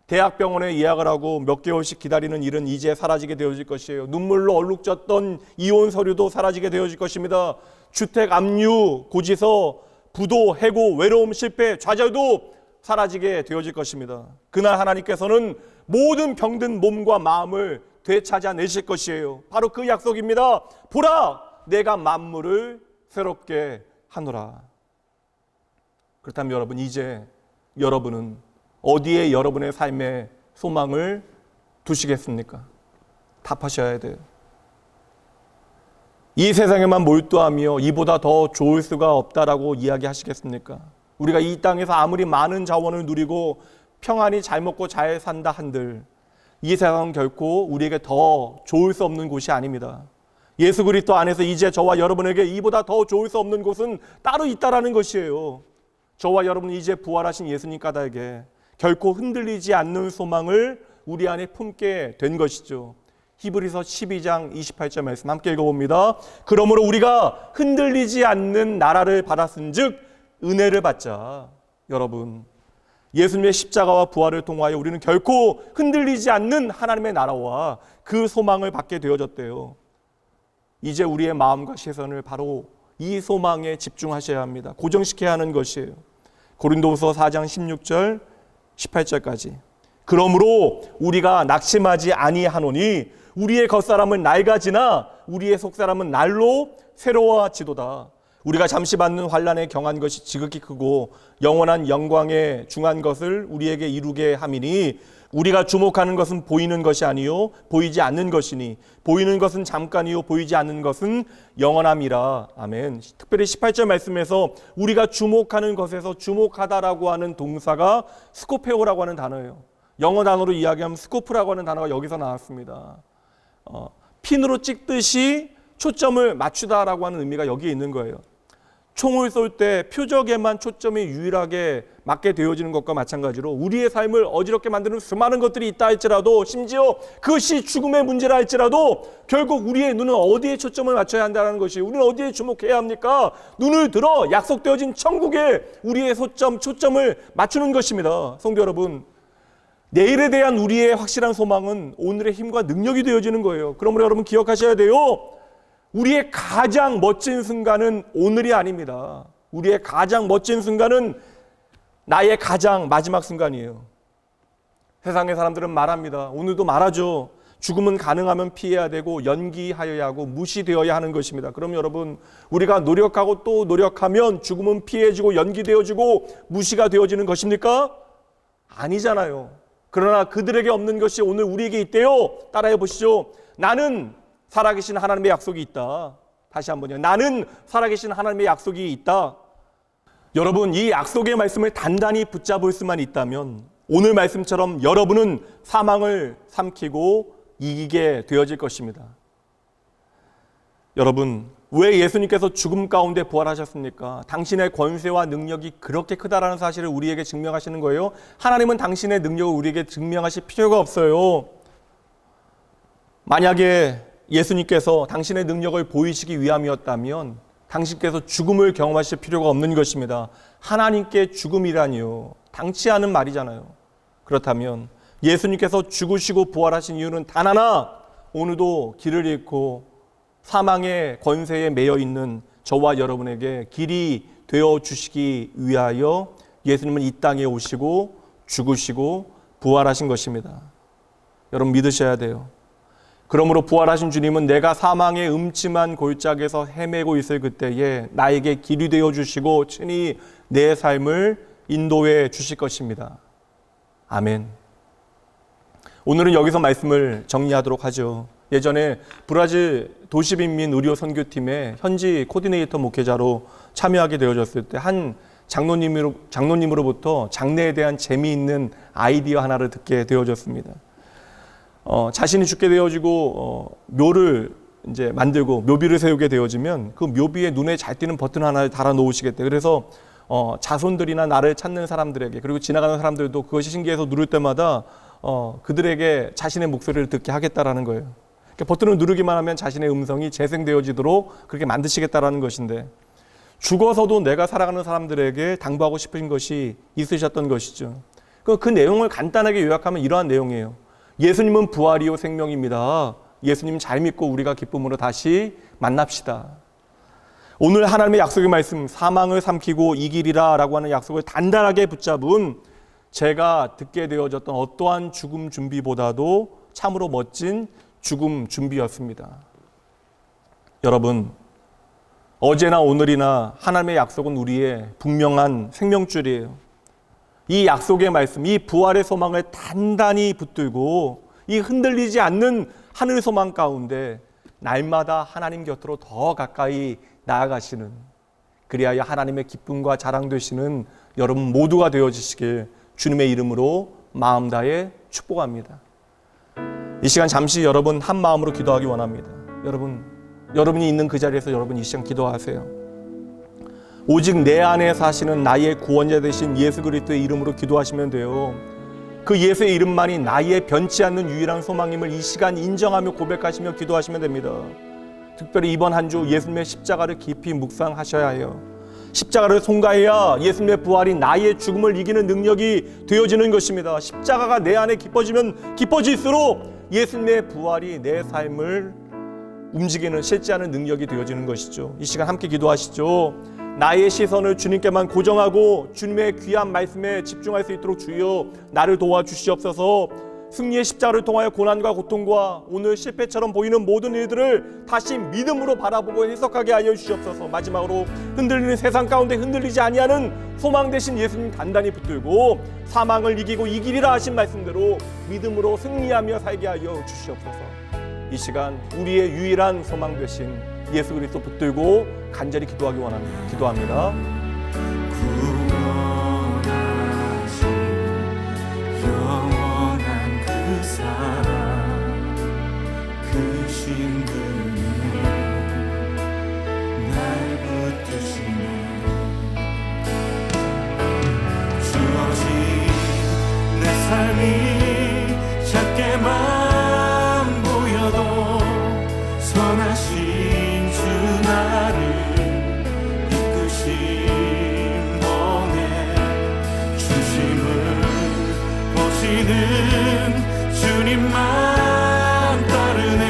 대학병원에 예약을 하고 몇 개월씩 기다리는 일은 이제 사라지게 되어질 것이에요. 눈물로 얼룩졌던 이혼 서류도 사라지게 되어질 것입니다. 주택 압류, 고지서, 부도, 해고, 외로움, 실패, 좌절도 사라지게 되어질 것입니다. 그날 하나님께서는 모든 병든 몸과 마음을 되찾아내실 것이에요. 바로 그 약속입니다. 보라, 내가 만물을 새롭게 하노라. 그렇다면 여러분, 이제 여러분은 어디에 여러분의 삶의 소망을 두시겠습니까? 답하셔야 돼요. 이 세상에만 몰두하며 이보다 더 좋을 수가 없다라고 이야기하시겠습니까? 우리가 이 땅에서 아무리 많은 자원을 누리고 평안히 잘 먹고 잘 산다 한들 이 세상은 결코 우리에게 더 좋을 수 없는 곳이 아닙니다. 예수 그리스도 안에서 이제 저와 여러분에게 이보다 더 좋을 수 없는 곳은 따로 있다라는 것이에요. 저와 여러분은 이제 부활하신 예수님 까닭에 결코 흔들리지 않는 소망을 우리 안에 품게 된 것이죠. 히브리서 12장 28절 말씀 함께 읽어봅니다. 그러므로 우리가 흔들리지 않는 나라를 받았은즉 은혜를 받자. 여러분, 예수님의 십자가와 부활을 통하여 우리는 결코 흔들리지 않는 하나님의 나라와 그 소망을 받게 되어졌대요. 이제 우리의 마음과 시선을 바로 이 소망에 집중하셔야 합니다. 고정시켜야 하는 것이에요. 고린도후서 4장 16절 18절까지. 그러므로 우리가 낙심하지 아니하노니 우리의 겉사람은 낡아지나 우리의 속사람은 날로 새로워지도다. 우리가 잠시 받는 환난에 경한 것이 지극히 크고 영원한 영광에 중한 것을 우리에게 이루게 함이니 우리가 주목하는 것은 보이는 것이 아니요 보이지 않는 것이니 보이는 것은 잠깐이요 보이지 않는 것은 영원함이라. 아멘. 특별히 18절 말씀에서 우리가 주목하는 것에서 주목하다라고 하는 동사가 스코페오라고 하는 단어예요. 영어 단어로 이야기하면 스코프라고 하는 단어가 여기서 나왔습니다. 핀으로 찍듯이 초점을 맞추다라고 하는 의미가 여기에 있는 거예요. 총을 쏠 때 표적에만 초점이 유일하게 맞게 되어지는 것과 마찬가지로 우리의 삶을 어지럽게 만드는 수많은 것들이 있다 할지라도 심지어 그것이 죽음의 문제라 할지라도 결국 우리의 눈은 어디에 초점을 맞춰야 한다는 것이 우리는 어디에 주목해야 합니까? 눈을 들어 약속되어진 천국에 우리의 초점을 맞추는 것입니다. 성도 여러분, 내일에 대한 우리의 확실한 소망은 오늘의 힘과 능력이 되어지는 거예요. 그러므로 여러분 기억하셔야 돼요. 우리의 가장 멋진 순간은 오늘이 아닙니다. 우리의 가장 멋진 순간은 나의 가장 마지막 순간이에요. 세상의 사람들은 말합니다. 오늘도 말하죠. 죽음은 가능하면 피해야 되고 연기하여야 하고 무시되어야 하는 것입니다. 그럼 여러분, 우리가 노력하고 또 노력하면 죽음은 피해지고 연기되어지고 무시가 되어지는 것입니까? 아니잖아요. 그러나 그들에게 없는 것이 오늘 우리에게 있대요. 따라해 보시죠. 나는 살아계신 하나님의 약속이 있다. 다시 한번요. 나는 살아계신 하나님의 약속이 있다. 여러분, 이 약속의 말씀을 단단히 붙잡을 수만 있다면 오늘 말씀처럼 여러분은 사망을 삼키고 이기게 되어질 것입니다. 여러분, 왜 예수님께서 죽음 가운데 부활하셨습니까? 당신의 권세와 능력이 그렇게 크다라는 사실을 우리에게 증명하시는 거예요. 하나님은 당신의 능력을 우리에게 증명하실 필요가 없어요. 만약에 예수님께서 당신의 능력을 보이시기 위함이었다면 당신께서 죽음을 경험하실 필요가 없는 것입니다. 하나님께 죽음이라니요, 당치 않은 말이잖아요. 그렇다면 예수님께서 죽으시고 부활하신 이유는 단 하나, 오늘도 길을 잃고 사망의 권세에 매여 있는 저와 여러분에게 길이 되어 주시기 위하여 예수님은 이 땅에 오시고 죽으시고 부활하신 것입니다. 여러분 믿으셔야 돼요. 그러므로 부활하신 주님은 내가 사망의 음침한 골짜기에서 헤매고 있을 그때에 나에게 길이 되어 주시고 친히 내 삶을 인도해 주실 것입니다. 아멘. 오늘은 여기서 말씀을 정리하도록 하죠. 예전에 브라질 도시빈민 의료 선교팀에 현지 코디네이터 목회자로 참여하게 되어졌을 때 한 장로님으로부터 장례에 대한 재미있는 아이디어 하나를 듣게 되어졌습니다. 자신이 죽게 되어지고 묘를 이제 만들고 묘비를 세우게 되어지면 그 묘비에 눈에 잘 띄는 버튼 하나를 달아 놓으시겠대. 그래서 자손들이나 나를 찾는 사람들에게, 그리고 지나가는 사람들도 그것이 신기해서 누를 때마다 그들에게 자신의 목소리를 듣게 하겠다라는 거예요. 그러니까 버튼을 누르기만 하면 자신의 음성이 재생되어지도록 그렇게 만드시겠다라는 것인데, 죽어서도 내가 살아가는 사람들에게 당부하고 싶은 것이 있으셨던 것이죠. 그 내용을 간단하게 요약하면 이러한 내용이에요. 예수님은 부활이요 생명입니다. 예수님 잘 믿고 우리가 기쁨으로 다시 만납시다. 오늘 하나님의 약속의 말씀, 사망을 삼키고 이기리라 라고 하는 약속을 단단하게 붙잡은 제가 듣게 되어졌던 어떠한 죽음 준비보다도 참으로 멋진 죽음 준비였습니다. 여러분, 어제나 오늘이나 하나님의 약속은 우리의 분명한 생명줄이에요. 이 약속의 말씀, 이 부활의 소망을 단단히 붙들고 이 흔들리지 않는 하늘 소망 가운데 날마다 하나님 곁으로 더 가까이 나아가시는, 그리하여 하나님의 기쁨과 자랑 되시는 여러분 모두가 되어지시길 주님의 이름으로 마음 다해 축복합니다. 이 시간 잠시 여러분 한 마음으로 기도하기 원합니다. 여러분이 있는 그 자리에서 여러분 이 시간 기도하세요. 오직 내 안에 사시는 나의 구원자 되신 예수 그리스도의 이름으로 기도하시면 돼요. 그 예수의 이름만이 나의 변치 않는 유일한 소망임을 이 시간 인정하며 고백하시며 기도하시면 됩니다. 특별히 이번 한 주 예수님의 십자가를 깊이 묵상하셔야 해요. 십자가를 송가해야 예수님의 부활이 나의 죽음을 이기는 능력이 되어지는 것입니다. 십자가가 내 안에 깊어지면 깊어질수록 예수님의 부활이 내 삶을 움직이는 실제하는 능력이 되어지는 것이죠. 이 시간 함께 기도하시죠. 나의 시선을 주님께만 고정하고 주님의 귀한 말씀에 집중할 수 있도록 주여 나를 도와주시옵소서. 승리의 십자가를 통하여 고난과 고통과 오늘 실패처럼 보이는 모든 일들을 다시 믿음으로 바라보고 해석하게 하여 주시옵소서. 마지막으로 흔들리는 세상 가운데 흔들리지 아니하는 소망 되신 예수님 단단히 붙들고 사망을 이기고 이기리라 하신 말씀대로 믿음으로 승리하며 살게 하여 주시옵소서. 이 시간 우리의 유일한 소망 되신 예수 그리스도 붙들고 간절히 기도하기 기도합니다. 구원하신 영원한 그 사랑, 그 신분이 날 붙드시네. 주어진 내 삶이 작게만 보여도 선하신 주 나를 이끄신 번에 중심을 보시는 주님만 따르네.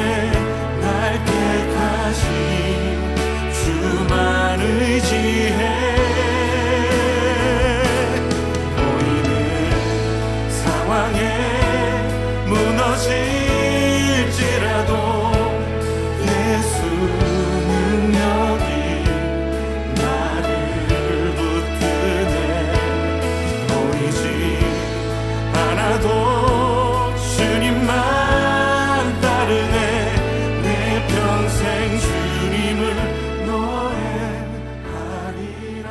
날 택하신 주만 의지해. 보이는 상황에 무너질지라도 예수 능력이 나를 붙드네. 보이지 않아도 주님만 따르네. 내 평생 주님을 노래하리라.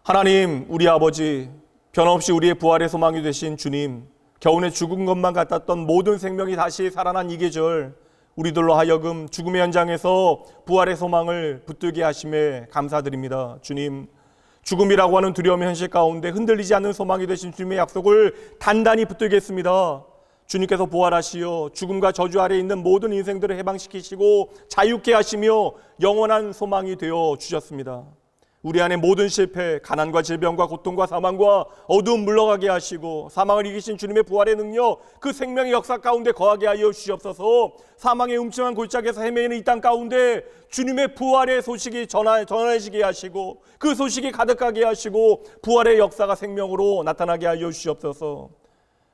하나님, 우리 아버지, 변함없이 우리의 부활의 소망이 되신 주님, 겨우내 죽은 것만 같았던 모든 생명이 다시 살아난 이 계절, 우리들로 하여금 죽음의 현장에서 부활의 소망을 붙들게 하심에 감사드립니다. 주님, 죽음이라고 하는 두려움의 현실 가운데 흔들리지 않는 소망이 되신 주님의 약속을 단단히 붙들겠습니다. 주님께서 부활하시어 죽음과 저주 아래 있는 모든 인생들을 해방시키시고 자유케 하시며 영원한 소망이 되어 주셨습니다. 우리 안에 모든 실패, 가난과 질병과 고통과 사망과 어두움 물러가게 하시고 사망을 이기신 주님의 부활의 능력, 그 생명의 역사 가운데 거하게 하여 주시옵소서. 사망의 음침한 골짜기에서 헤매이는 이 땅 가운데 주님의 부활의 소식이 전해지게 하시고 그 소식이 가득하게 하시고 부활의 역사가 생명으로 나타나게 하여 주시옵소서.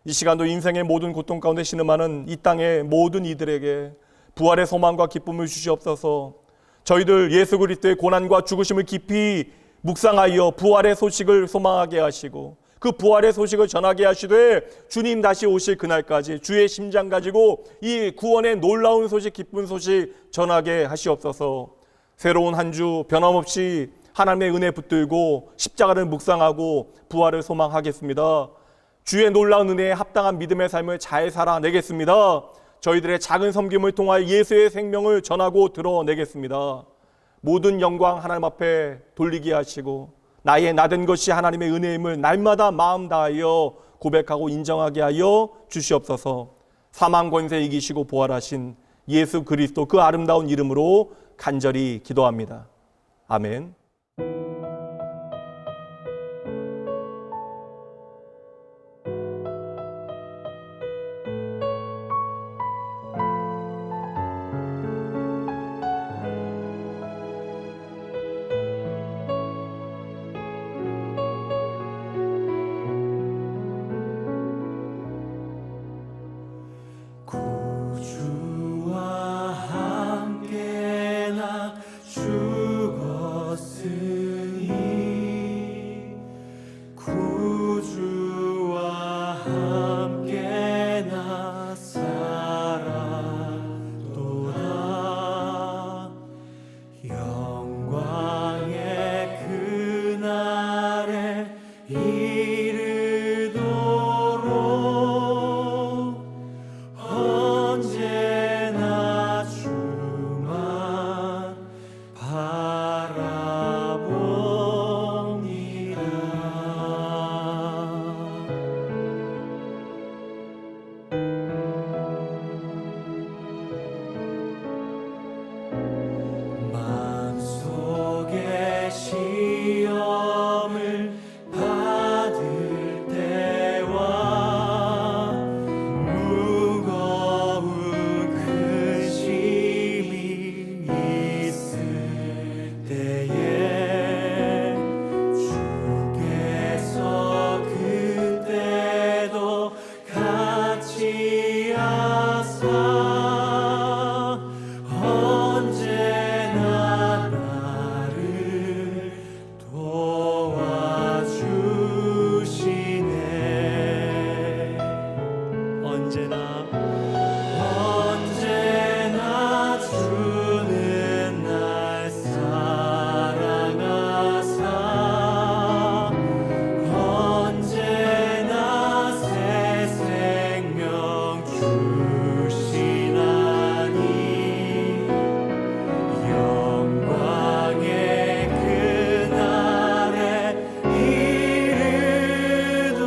이 시간도 인생의 모든 고통 가운데 신음하는 이 땅의 모든 이들에게 부활의 소망과 기쁨을 주시옵소서. 저희들 예수 그리스도의 고난과 죽으심을 깊이 묵상하여 부활의 소식을 소망하게 하시고 그 부활의 소식을 전하게 하시되 주님 다시 오실 그날까지 주의 심장 가지고 이 구원의 놀라운 소식, 기쁜 소식 전하게 하시옵소서. 새로운 한 주 변함없이 하나님의 은혜 붙들고 십자가를 묵상하고 부활을 소망하겠습니다. 주의 놀라운 은혜에 합당한 믿음의 삶을 잘 살아내겠습니다. 저희들의 작은 섬김을 통하여 예수의 생명을 전하고 드러내겠습니다. 모든 영광 하나님 앞에 돌리게 하시고 나의 나된 것이 하나님의 은혜임을 날마다 마음 다하여 고백하고 인정하게 하여 주시옵소서. 사망 권세 이기시고 부활하신 예수 그리스도 그 아름다운 이름으로 간절히 기도합니다. 아멘. 구주와 함께 나 죽었으니 구주와 함께 나 살았도다. 영광의 그날에 이르도록 언제나 주만 바라봅니다. 마음속에 시험을 받을 때와 무거운 근심이 있을 때에 주께서 그때도 같이 하사 언제나 나를 도와주시네. 언제나 주는 날 사랑하사 언제나 새 생명 주시나니 영광의 그날에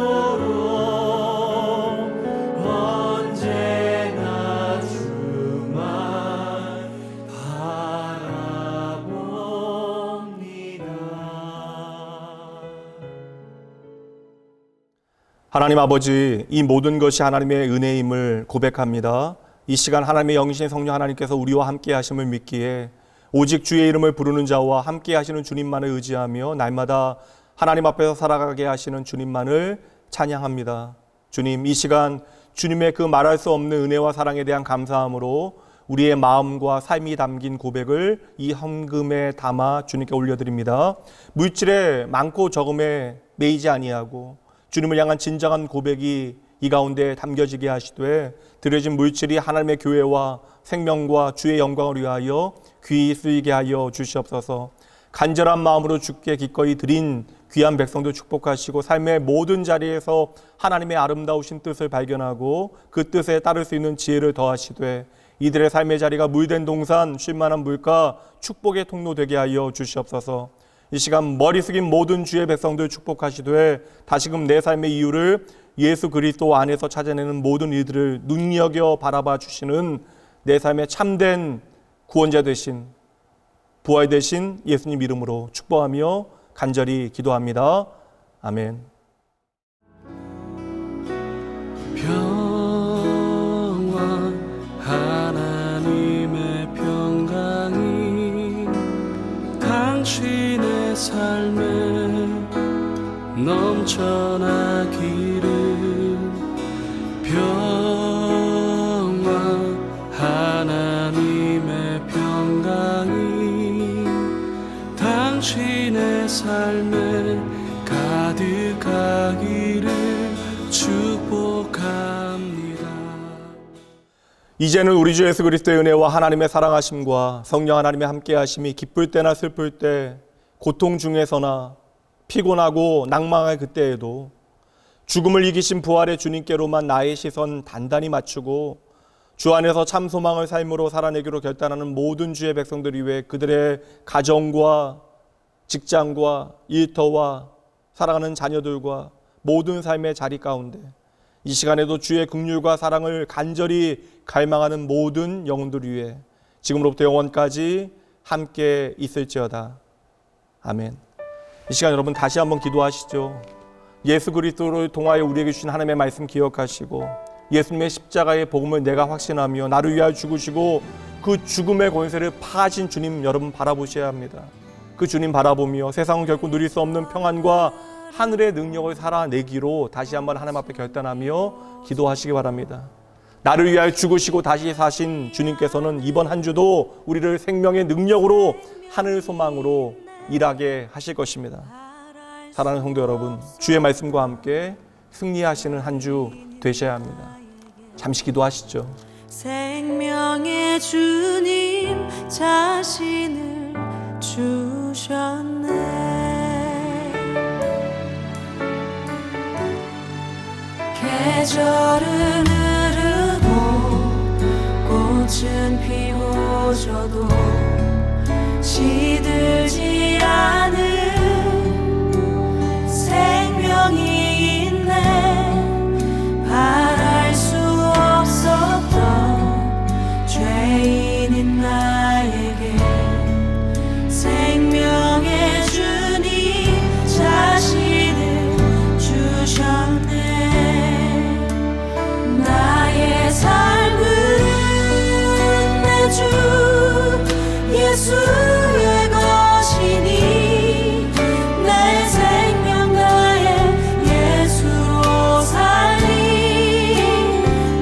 이르도록 언제나 주만 바라봅니다. 하나님 아버지, 이 모든 것이 하나님의 은혜임을 고백합니다. 이 시간 하나님의 영이신 성령 하나님께서 우리와 함께 하심을 믿기에 오직 주의 이름을 부르는 자와 함께 하시는 주님만을 의지하며 날마다 하나님 앞에서 살아가게 하시는 주님만을 찬양합니다. 주님, 이 시간 주님의 그 말할 수 없는 은혜와 사랑에 대한 감사함으로 우리의 마음과 삶이 담긴 고백을 이 헌금에 담아 주님께 올려드립니다. 물질에 많고 적음에 매이지 아니하고 주님을 향한 진정한 고백이 이 가운데 담겨지게 하시되 드려진 물질이 하나님의 교회와 생명과 주의 영광을 위하여 귀히 쓰이게 하여 주시옵소서. 간절한 마음으로 주께 기꺼이 드린 귀한 백성들 축복하시고 삶의 모든 자리에서 하나님의 아름다우신 뜻을 발견하고 그 뜻에 따를 수 있는 지혜를 더하시되 이들의 삶의 자리가 물된 동산, 쉴만한 물가, 축복의 통로 되게 하여 주시옵소서. 이 시간 머리 숙인 모든 주의 백성들 축복하시되 다시금 내 삶의 이유를 예수 그리스도 안에서 찾아내는 모든 이들을 눈여겨 바라봐 주시는 내 삶의 참된 구원자 되신 부활되신 예수님 이름으로 축복하며 간절히 기도합니다. 아멘. 평화 하나님의 평강이 당신의 삶에 넘쳐나기를. 평화 하나님의 평강이 당신의 삶에 가득하기를 축복합니다. 이제는 우리 주 예수 그리스도의 은혜와 하나님의 사랑하심과 성령 하나님의 함께하심이 기쁠 때나 슬플 때, 고통 중에서나 피곤하고 낭망할 그때에도 죽음을 이기신 부활의 주님께로만 나의 시선 단단히 맞추고 주 안에서 참 소망을 삶으로 살아내기로 결단하는 모든 주의 백성들이 위해 그들의 가정과 직장과 일터와 사랑하는 자녀들과 모든 삶의 자리 가운데 이 시간에도 주의 긍휼과 사랑을 간절히 갈망하는 모든 영혼들 위해 지금으로부터 영원까지 함께 있을지어다. 아멘. 이 시간 여러분 다시 한번 기도하시죠. 예수 그리스도를 통하여 우리에게 주신 하나님의 말씀 기억하시고 예수님의 십자가의 복음을 내가 확신하며 나를 위하여 죽으시고 그 죽음의 권세를 파하신 주님 여러분 바라보셔야 합니다. 그 주님 바라보며 세상은 결코 누릴 수 없는 평안과 하늘의 능력을 살아내기로 다시 한번 하나님 앞에 결단하며 기도하시기 바랍니다. 나를 위하여 죽으시고 다시 사신 주님께서는 이번 한 주도 우리를 생명의 능력으로 하늘 소망으로 일하게 하실 것입니다. 사랑하는 성도 여러분, 주의 말씀과 함께 승리하시는 한 주 되셔야 합니다. 잠시 기도하시죠. 생명의 주님 자신을 주셨네. 계절은 흐르고 꽃은 피워져도 시들지 않은 생명이 있네. 바랄 수 없었던 죄인인 나에게 생명의 주님 자신을 주셨네. 나의 삶은 내 주 예수의 것이니 내 생명 다해 예수로 살리.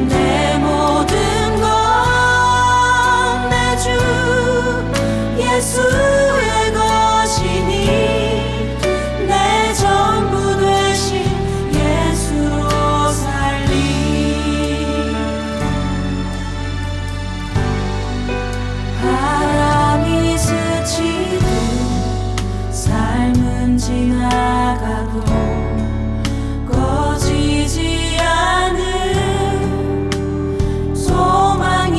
내 모든 것 내 주 예수의 것이니 내 전부 되신 예수로 살리. 바람이 스치듯 삶은 지나가도 꺼지지 않은 소망이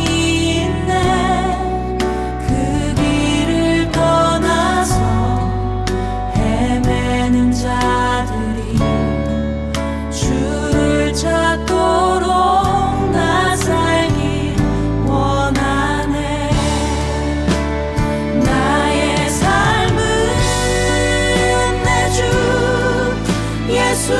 있네. 그 길을 떠나서 헤매는 자들이 주를 찾도록 나 살길 원하네. 나의 삶은 내 주 예수